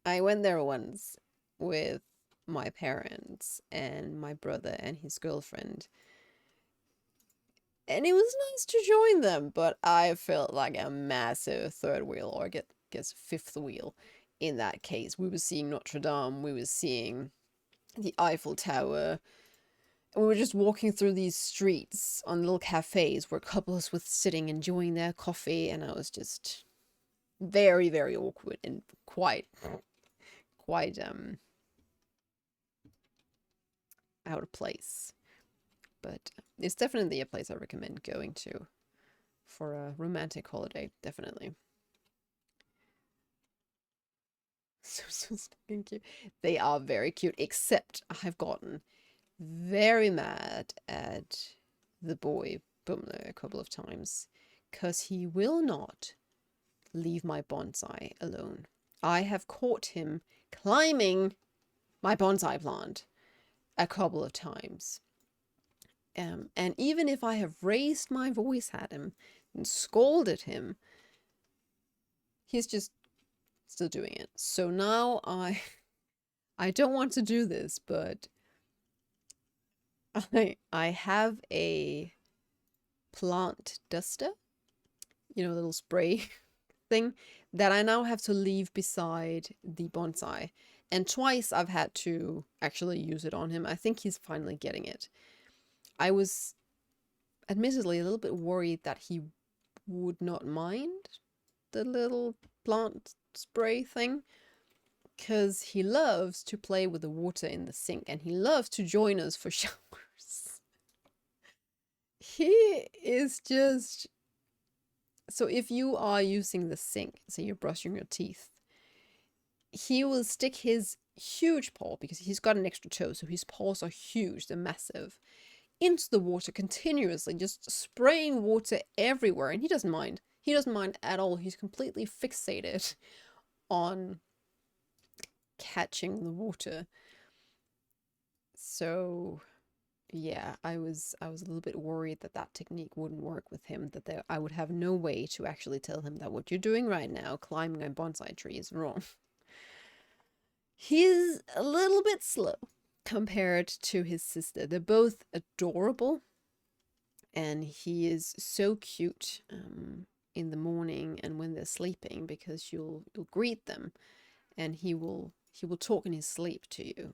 I went there once with my parents and my brother and his girlfriend. And it was nice to join them, but I felt like a massive third wheel, or I guess fifth wheel in that case. We were seeing Notre Dame, we were seeing the Eiffel Tower. We were just walking through these streets on little cafes where couples were sitting enjoying their coffee, and I was just very, very awkward and quite out of place. But it's definitely a place I recommend going to for a romantic holiday, definitely. So stinking cute. They are very cute, except I've gotten very mad at the boy Bumler a couple of times because he will not leave my bonsai alone. I have caught him climbing my bonsai plant a couple of times. And even if I have raised my voice at him and scolded him, he's just still doing it. So now I don't want to do this, but I have a plant duster, you know, little spray thing that I now have to leave beside the bonsai. And twice I've had to actually use it on him. I think he's finally getting it. I was admittedly a little bit worried that he would not mind the little plant spray thing, because he loves to play with the water in the sink and he loves to join us for showers. He is just... So if you are using the sink, say you're brushing your teeth, he will stick his huge paw, because he's got an extra toe, so his paws are huge, they're massive, into the water continuously, just spraying water everywhere, and he doesn't mind. He doesn't mind at all. He's completely fixated on catching the water. So yeah, I was a little bit worried that that technique wouldn't work with him, that I would have no way to actually tell him that what you're doing right now, climbing a bonsai tree, is wrong. He's a little bit slow compared to his sister. They're both adorable, and he is so cute in the morning and when they're sleeping, because you'll greet them and he will talk in his sleep to you.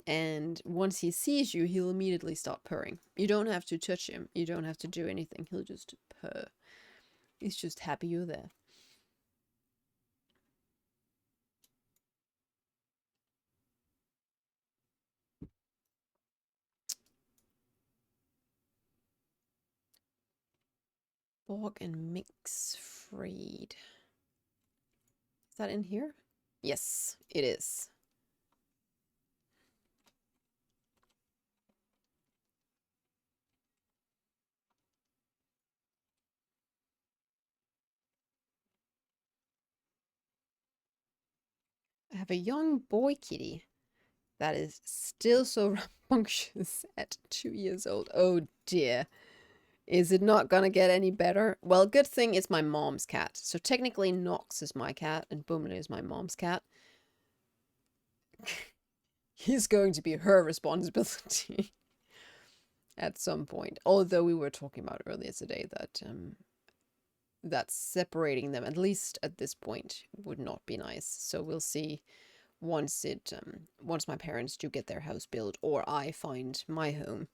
And once he sees you, he'll immediately start purring. You don't have to touch him. You don't have to do anything. He'll just purr. He's just happy you're there. Borg and Mix Freed. Is that in here? Yes, it is. I have a young boy kitty that is still so rambunctious at 2 years old. Oh dear. Is it not gonna get any better? Well, good thing it's my mom's cat. So technically Nox is my cat and Boomler is my mom's cat. He's going to be her responsibility at some point. Although we were talking about earlier today that separating them, at least at this point, would not be nice. So we'll see once my parents do get their house built, or I find my home.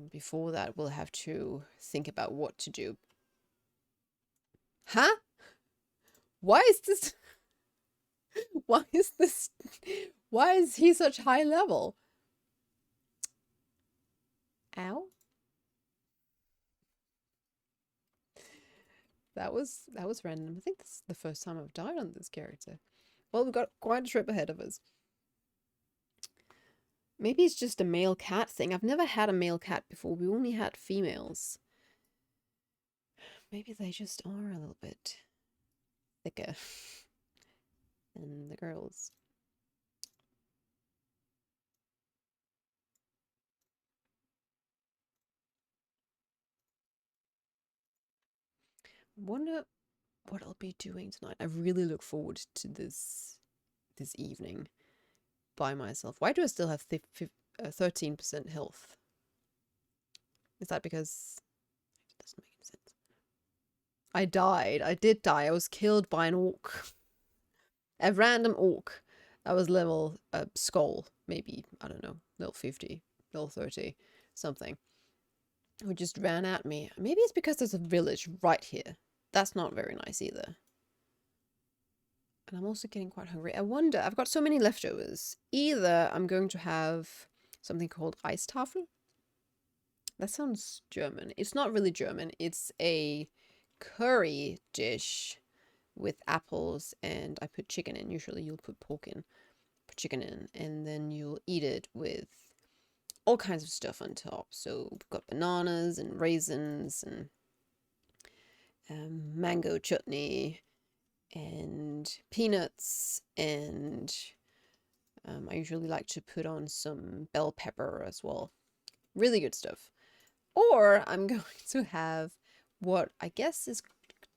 Before that, we'll have to think about what to do. Huh? Why is this? Why is this? Why is he such high level? Ow. That was random. I think this is the first time I've died on this character. Well, we've got quite a trip ahead of us. Maybe it's just a male cat thing. I've never had a male cat before. We only had females. Maybe they just are a little bit thicker than the girls. Wonder what I'll be doing tonight. I really look forward to this evening by myself. Why do I still have 13% health? Is that because it doesn't make any sense? I died. I did die. I was killed by an orc. A random orc. I was level skull, maybe, I don't know, level 50, level 30, something. Who just ran at me. Maybe it's because there's a village right here. That's not very nice either. And I'm also getting quite hungry. I wonder, I've got so many leftovers. Either I'm going to have something called Eistafel. That sounds German. It's not really German. It's a curry dish with apples, and I put chicken in. Usually you'll put pork in. Put chicken in, and then you'll eat it with all kinds of stuff on top. So we've got bananas and raisins and mango chutney and peanuts, and I usually like to put on some bell pepper as well. Really good stuff. Or I'm going to have what I guess is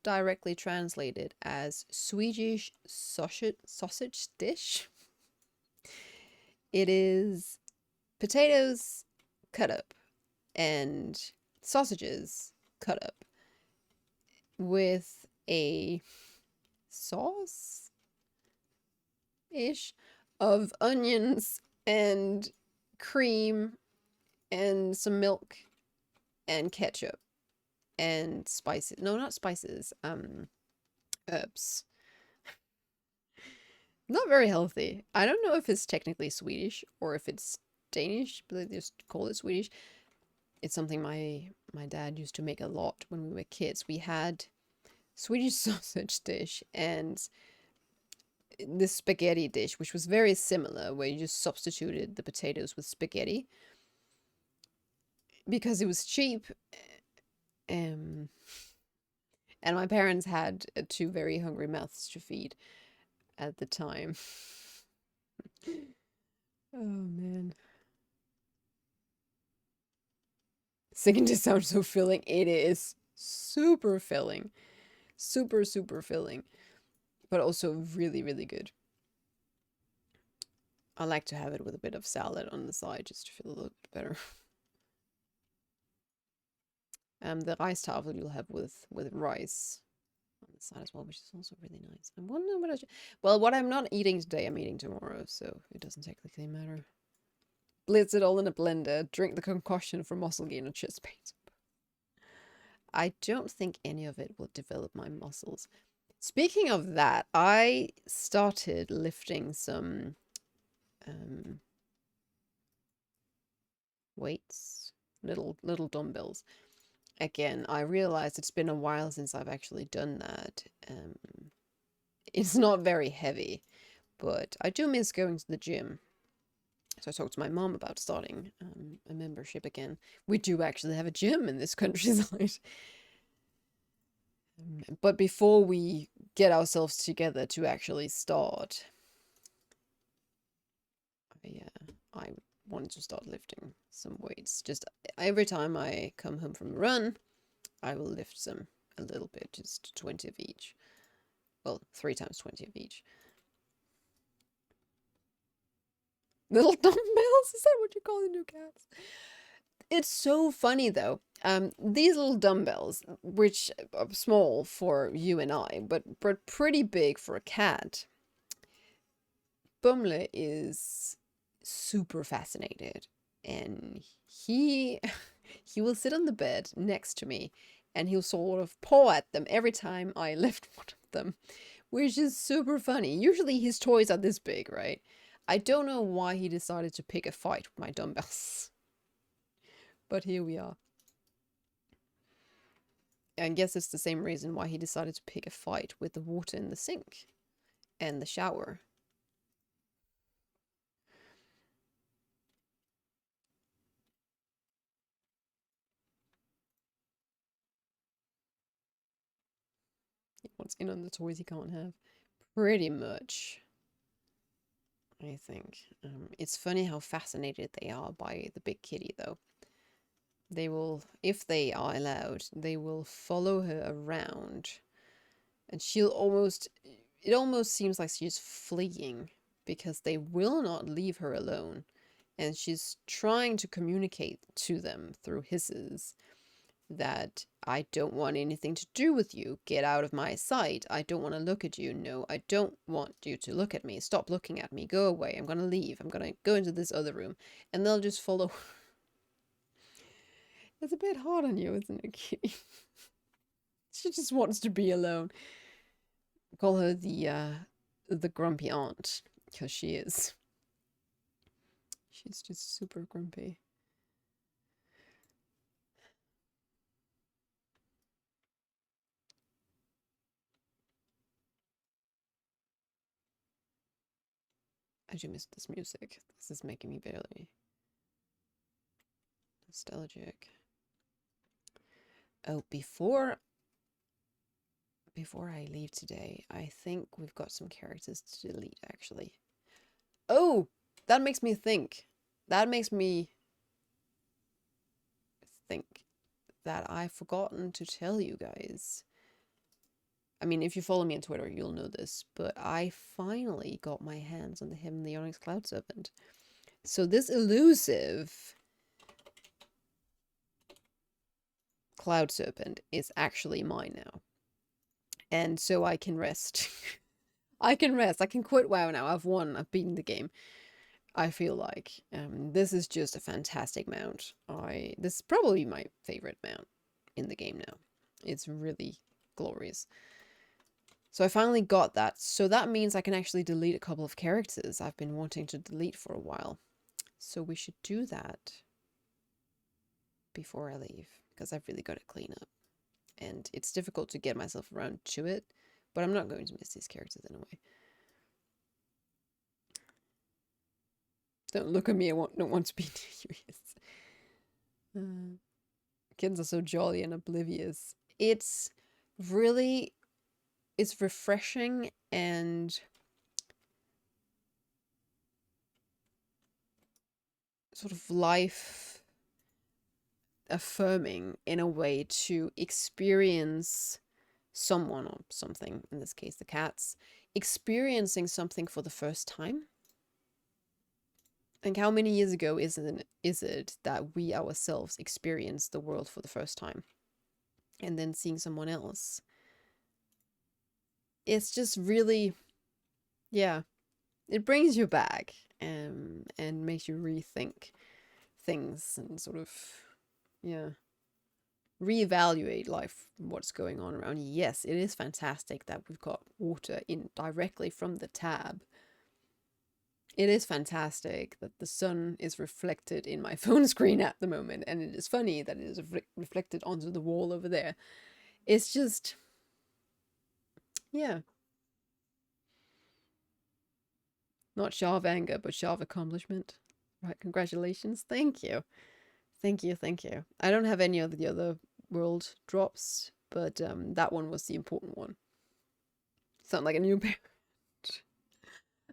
directly translated as Swedish sausage dish. It is potatoes cut up and sausages cut up with a sauce-ish of onions and cream and some milk and ketchup and spices. No, not spices. Herbs. Not very healthy. I don't know if it's technically Swedish or if it's Danish, but they just call it Swedish. It's something my dad used to make a lot when we were kids. We had Swedish sausage dish and this spaghetti dish, which was very similar, where you just substituted the potatoes with spaghetti because it was cheap. And my parents had two very hungry mouths to feed at the time. Oh man. Second to sound so filling. It is super filling. Super, super filling. But also really, really good. I like to have it with a bit of salad on the side just to feel a little bit better. The rice tafel you'll have with rice on the side as well, which is also really nice. I'm wondering what I should... Well, what I'm not eating today, I'm eating tomorrow, so it doesn't technically matter. Blitz it all in a blender, drink the concoction for muscle gain or chest pain. I don't think any of it will develop my muscles. Speaking of that, I started lifting some weights, little dumbbells. Again, I realized it's been a while since I've actually done that. It's not very heavy, but I do miss going to the gym. So I talked to my mom about starting a membership again. We do actually have a gym in this countryside. But before we get ourselves together to actually start, I wanted to start lifting some weights. Just every time I come home from a run, I will lift some a little bit, just 20 of each. Well, 3 times 20 of each. Little dumbbells? Is that what you call the new cats? It's so funny though. These little dumbbells, which are small for you and I, but pretty big for a cat. Bumle is super fascinated, and he will sit on the bed next to me, and he'll sort of paw at them every time I lift one of them, which is super funny. Usually his toys are this big, right? I don't know why he decided to pick a fight with my dumbbells. But here we are. I guess it's the same reason why he decided to pick a fight with the water in the sink and the shower. He wants in on the toys he can't have. Pretty much, I think. It's funny how fascinated they are by the big kitty, though. They will, if they are allowed, they will follow her around. And it almost seems like she's fleeing because they will not leave her alone. And she's trying to communicate to them through hisses that I don't want anything to do with you. Get out of my sight. I don't want to look at you. No, I don't want you to look at me. Stop looking at me. Go away. I'm going to leave. I'm going to go into this other room. And they'll just follow. It's a bit hard on you, isn't it, Kitty? She just wants to be alone. Call her the grumpy aunt, because she is. She's just super grumpy. I do miss this music. This is making me very nostalgic. Oh, before I leave today, I think we've got some characters to delete, actually. Oh, that makes me think. That makes me think that I've forgotten to tell you guys. I mean, if you follow me on Twitter, you'll know this, but I finally got my hands on the Heavenly Onyx Cloud Serpent. So this elusive Cloud Serpent is actually mine now. And so I can rest. I can rest. I can quit WoW now. I've won. I've beaten the game. I feel like this is just a fantastic mount. This is probably my favorite mount in the game now. It's really glorious. So I finally got that. So that means I can actually delete a couple of characters I've been wanting to delete for a while. So we should do that before I leave, because I've really got to clean up. And it's difficult to get myself around to it, but I'm not going to miss these characters anyway. Don't look at me, I don't want to be serious. Kids are so jolly and oblivious. It's really, it's refreshing and sort of life affirming in a way to experience someone or something, in this case the cats, experiencing something for the first time. And how many years ago is it that we ourselves experienced the world for the first time? And then seeing someone else. It's just really, yeah, it brings you back and makes you rethink things and sort of, yeah, reevaluate life, what's going on around you. Yes, it is fantastic that we've got water in directly from the tab. It is fantastic that the sun is reflected in my phone screen at the moment, and it is funny that it is reflected onto the wall over there. It's just, yeah. Not Shah of anger, but Shah of accomplishment. Right, congratulations. Thank you. Thank you, thank you. I don't have any of the other world drops, but that one was the important one. Sound like a new parent.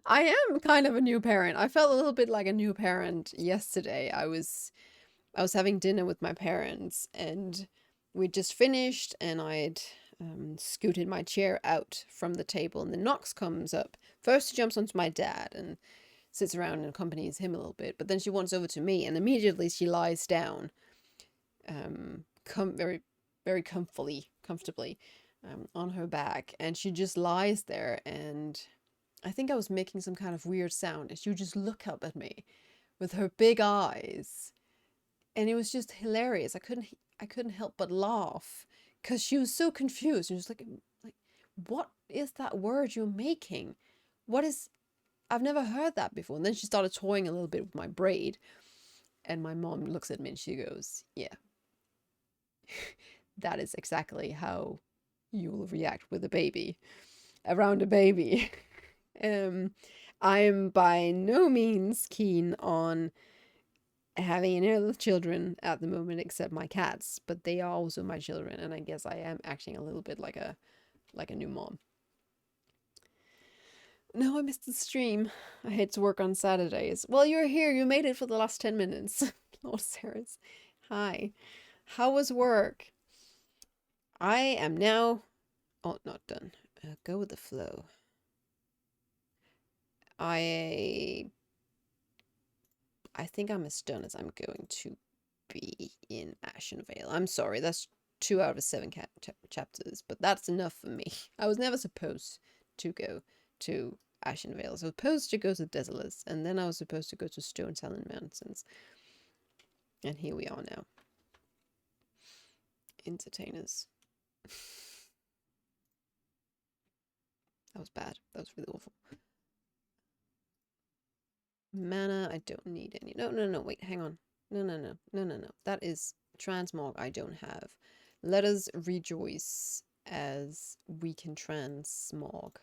I am kind of a new parent. I felt a little bit like a new parent yesterday. I was having dinner with my parents, and we just finished, and I'd scooted my chair out from the table, and then Nox comes up. First, she jumps onto my dad and sits around and accompanies him a little bit, but then she wanders over to me, and immediately she lies down, very, very comfortably, on her back, and she just lies there, and I think I was making some kind of weird sound, and she would just look up at me with her big eyes, and it was just hilarious. I couldn't help but laugh because she was so confused. She was like, what is that word you're making? What is? I've never heard that before. And then she started toying a little bit with my braid, and my mom looks at me and she goes, "Yeah, that is exactly how you will react with a baby, around a baby." I'm by no means keen on having any other children at the moment except my cats, but they are also my children, and I guess I am acting a little bit like a new mom. No, I missed the stream. I had to work on Saturdays. Well, you're here. You made it for the last 10 minutes. Lord Sarah's. Hi. How was work? I am now... Oh, not done. Go with the flow. I think I'm as done as I'm going to be in Ashenvale. I'm sorry, that's 2 out of 7 chapters, but that's enough for me. I was never supposed to go to Ashenvale. I was supposed to go to Desolus, and then I was supposed to go to Stone Talon Mountains. And here we are now. Entertainers. That was bad. That was really awful. Mana, I don't need any. No, wait, hang on. No. That is transmorg I don't have. Let us rejoice as we can transmorg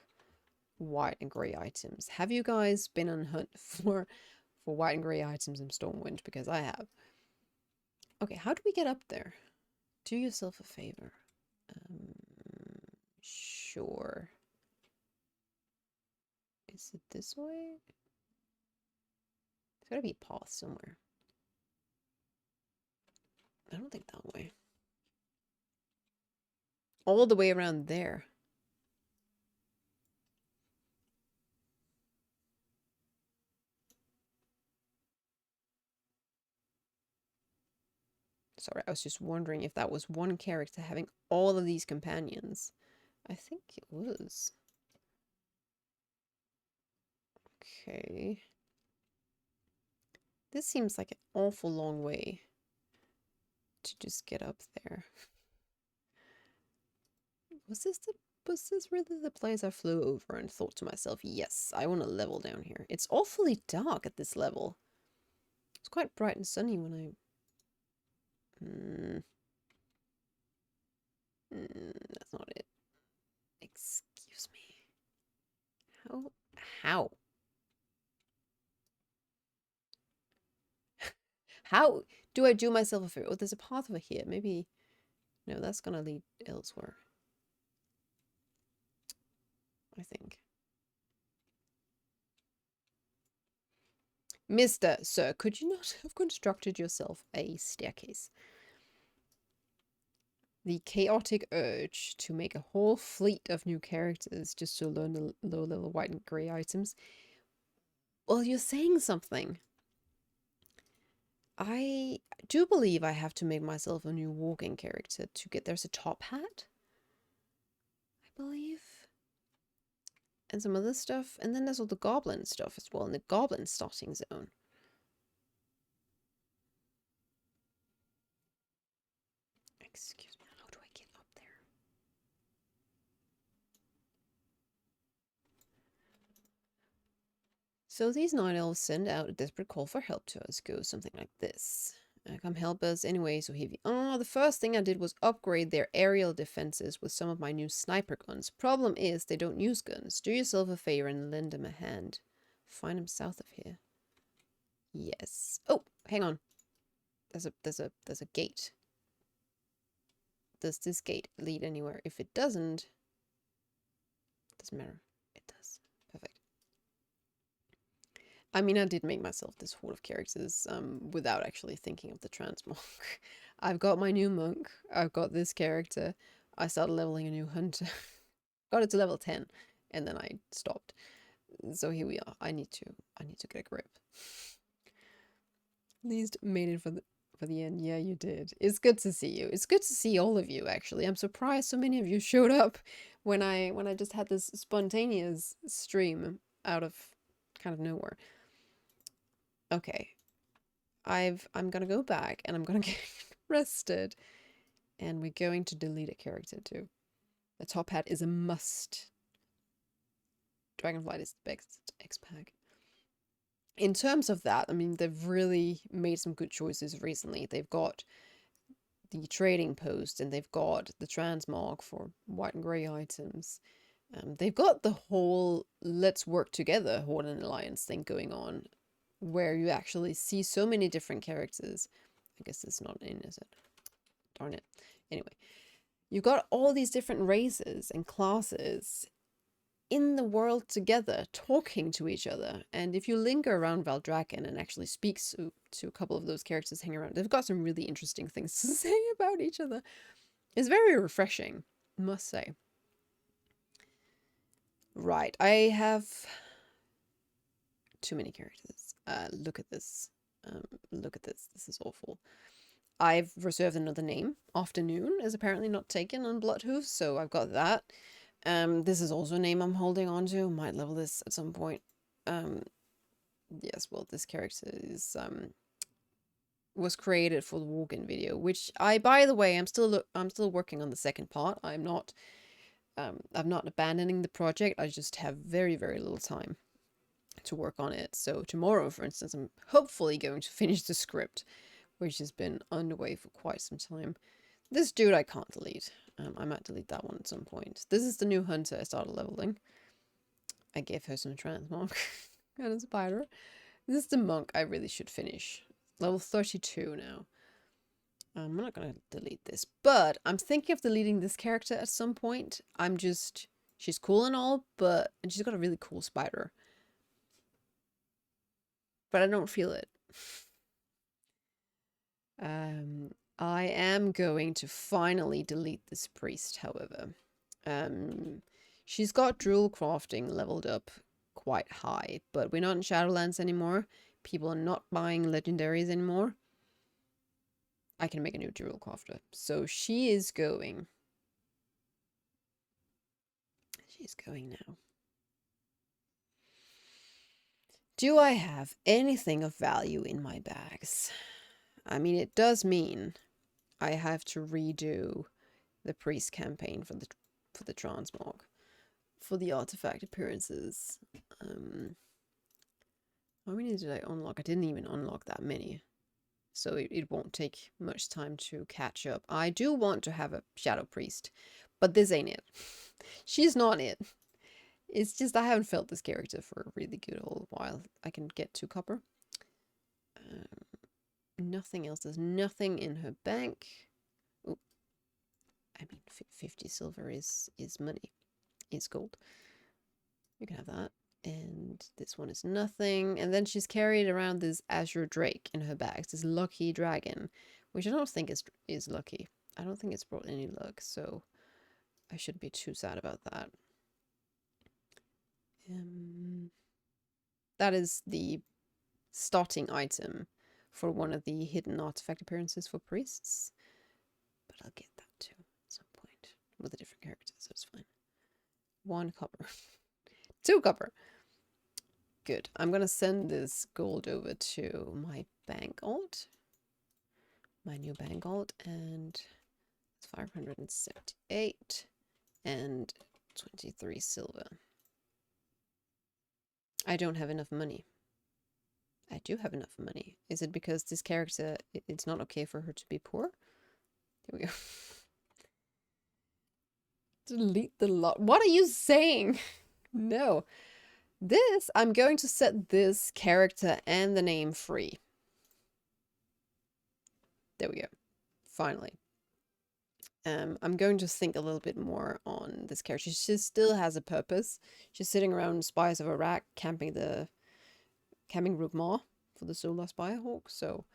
white and grey items. Have you guys been on hunt for white and grey items in Stormwind? Because I have. Okay, how do we get up there? Do yourself a favor. Sure. Is it this way? There's gotta be a path somewhere. I don't think that way. All the way around there. sorry, I was just wondering if that was one character having all of these companions. I think it was. Okay. This seems like an awful long way to just get up there. Was this really the place I flew over and thought to myself, yes, I want to level down here. It's awfully dark at this level. It's quite bright and sunny when I... that's not it. Excuse me. How? How do I do myself a favor? Oh, there's a path over here. Maybe... No, that's gonna lead elsewhere. I think. Mr. Sir, could you not have constructed yourself a staircase? The chaotic urge to make a whole fleet of new characters just to learn the low-level white and grey items. Well, you're saying something. I do believe I have to make myself a new walking character to get... There's a top hat, I believe. And some other stuff. And then there's all the goblin stuff as well in the goblin starting zone. Excuse me, how do I get up there? So these night elves send out a desperate call for help to us. Goes something like this. Come help us anyway, so heavy. Oh, the first thing I did was upgrade their aerial defenses with some of my new sniper guns. Problem is, they don't use guns. Do yourself a favor and lend them a hand. Find them south of here. Yes. Oh, hang on. There's a gate. Does this gate lead anywhere? If it doesn't matter. It does. Perfect. I mean, I did make myself this horde of characters without actually thinking of the transmorg. I've got my new monk. I've got this character. I started leveling a new hunter. Got it to level 10, and then I stopped. So here we are. I need to get a grip. At least made it for the end. Yeah, you did. It's good to see you. It's good to see all of you, actually. I'm surprised so many of you showed up when I just had this spontaneous stream out of kind of nowhere. Okay. I'm gonna go back and I'm gonna get rested. And we're going to delete a character too. The top hat is a must. Dragonflight is the best X-Pack. In terms of that, I mean, they've really made some good choices recently. They've got the trading post and they've got the transmorg for white and grey items. They've got the whole let's work together Horde and Alliance thing going on, where you actually see so many different characters. I guess it's not in, is it? Darn it. Anyway, you've got all these different races and classes in the world together, talking to each other. And if you linger around Valdrakken and actually speak to a couple of those characters hanging around, they've got some really interesting things to say about each other. It's very refreshing, I must say. Right, I have too many characters. Look at this. Look at this. This is awful. I've reserved another name. Afternoon is apparently not taken on Bloodhoof, so I've got that. This is also a name I'm holding on to. Might level this at some point. Yes, well, this character is was created for the walk-in video, which by the way, I'm still working on the second part. I'm not abandoning the project. I just have very, very little time to work on it. So tomorrow, for instance, I'm hopefully going to finish the script, which has been underway for quite some time. This dude I can't delete. I might delete that one at some point. This is the new hunter I started leveling. I gave her some transmorg and a spider. This is the monk I really should finish. Level 32 now. I'm not going to delete this, but I'm thinking of deleting this character at some point. She's cool and all, and she's got a really cool spider. But I don't feel it. I am going to finally delete this priest, however. She's got druid crafting leveled up quite high, but we're not in Shadowlands anymore. People are not buying legendaries anymore. I can make a new jewel crafter. So she is going. She's going now. Do I have anything of value in my bags? I mean, it does mean I have to redo the priest campaign for the transmorg, for the artifact appearances. How many did I unlock? I didn't even unlock that many, so it won't take much time to catch up. I do want to have a shadow priest, but this ain't it. She's not it. It's just I haven't felt this character for a really good old while. I can get 2 copper. Nothing else. There's nothing in her bank. Oh, I mean, 50 silver is money. It's gold. You can have that. And this one is nothing. And then she's carried around this azure drake in her bags. This lucky dragon, which I don't think is lucky. I don't think it's brought any luck, so I shouldn't be too sad about that. That is the starting item for one of the hidden artifact appearances for priests. But I'll get that too at some point with a different character, so it's fine. 1 copper. 2 copper. Good. I'm gonna send this gold over to my bank alt. My new bank alt, and it's 578 and 23 silver. I don't have enough money. I do have enough money. Is it because this character, it's not okay for her to be poor? Here we go. Delete the lot. What are you saying? No. This, I'm going to set this character and the name free. There we go. Finally. I'm going to think a little bit more on this character. She still has a purpose. She's sitting around Spires of Iraq, camping Rook Maw for the Solar Spirehawk, so...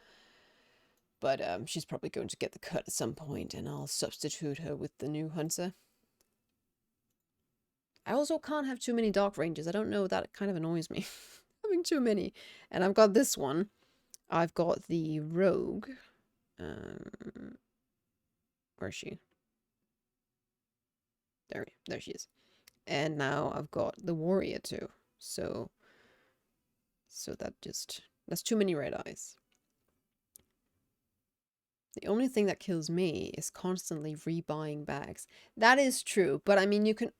But she's probably going to get the cut at some point, and I'll substitute her with the new hunter. I also can't have too many Dark Rangers. I don't know, that kind of annoys me. Having too many. And I've got this one. I've got the Rogue. Where is she? There she is. And now I've got the Warrior too. So that's too many red eyes. The only thing that kills me is constantly rebuying bags. That is true, but I mean, you can...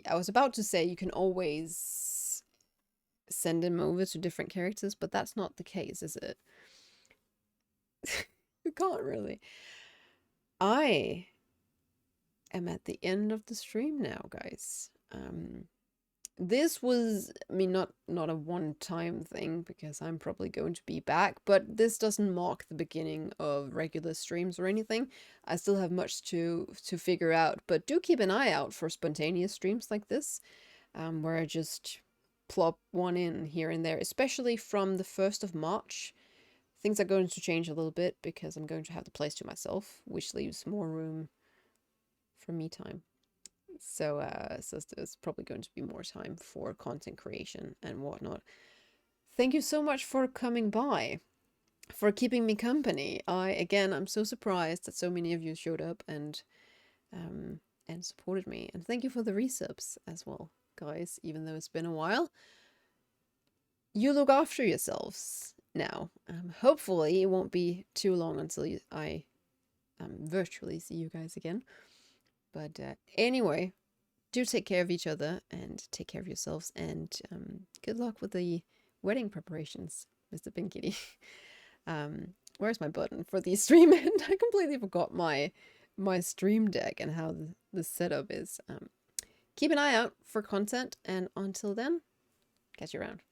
I was about to say you can always send him over to different characters, but that's not the case, is it? You can't really. I am at the end of the stream now, guys. This was, I mean, not a one-time thing, because I'm probably going to be back, but this doesn't mark the beginning of regular streams or anything. I still have much to figure out, but do keep an eye out for spontaneous streams like this, where I just plop one in here and there, especially from the 1st of March. Things are going to change a little bit, because I'm going to have the place to myself, which leaves more room for me time. So there's probably going to be more time for content creation and whatnot. Thank you so much for coming by, for keeping me company. I'm so surprised that so many of you showed up and supported me. And thank you for the resubs as well, guys, even though it's been a while. You look after yourselves now. Hopefully it won't be too long until I virtually see you guys again. But anyway, do take care of each other and take care of yourselves, and good luck with the wedding preparations, Mr. Pink Kitty. Where's my button for the stream end? I completely forgot my stream deck and how the setup is. Keep an eye out for content, and until then, catch you around.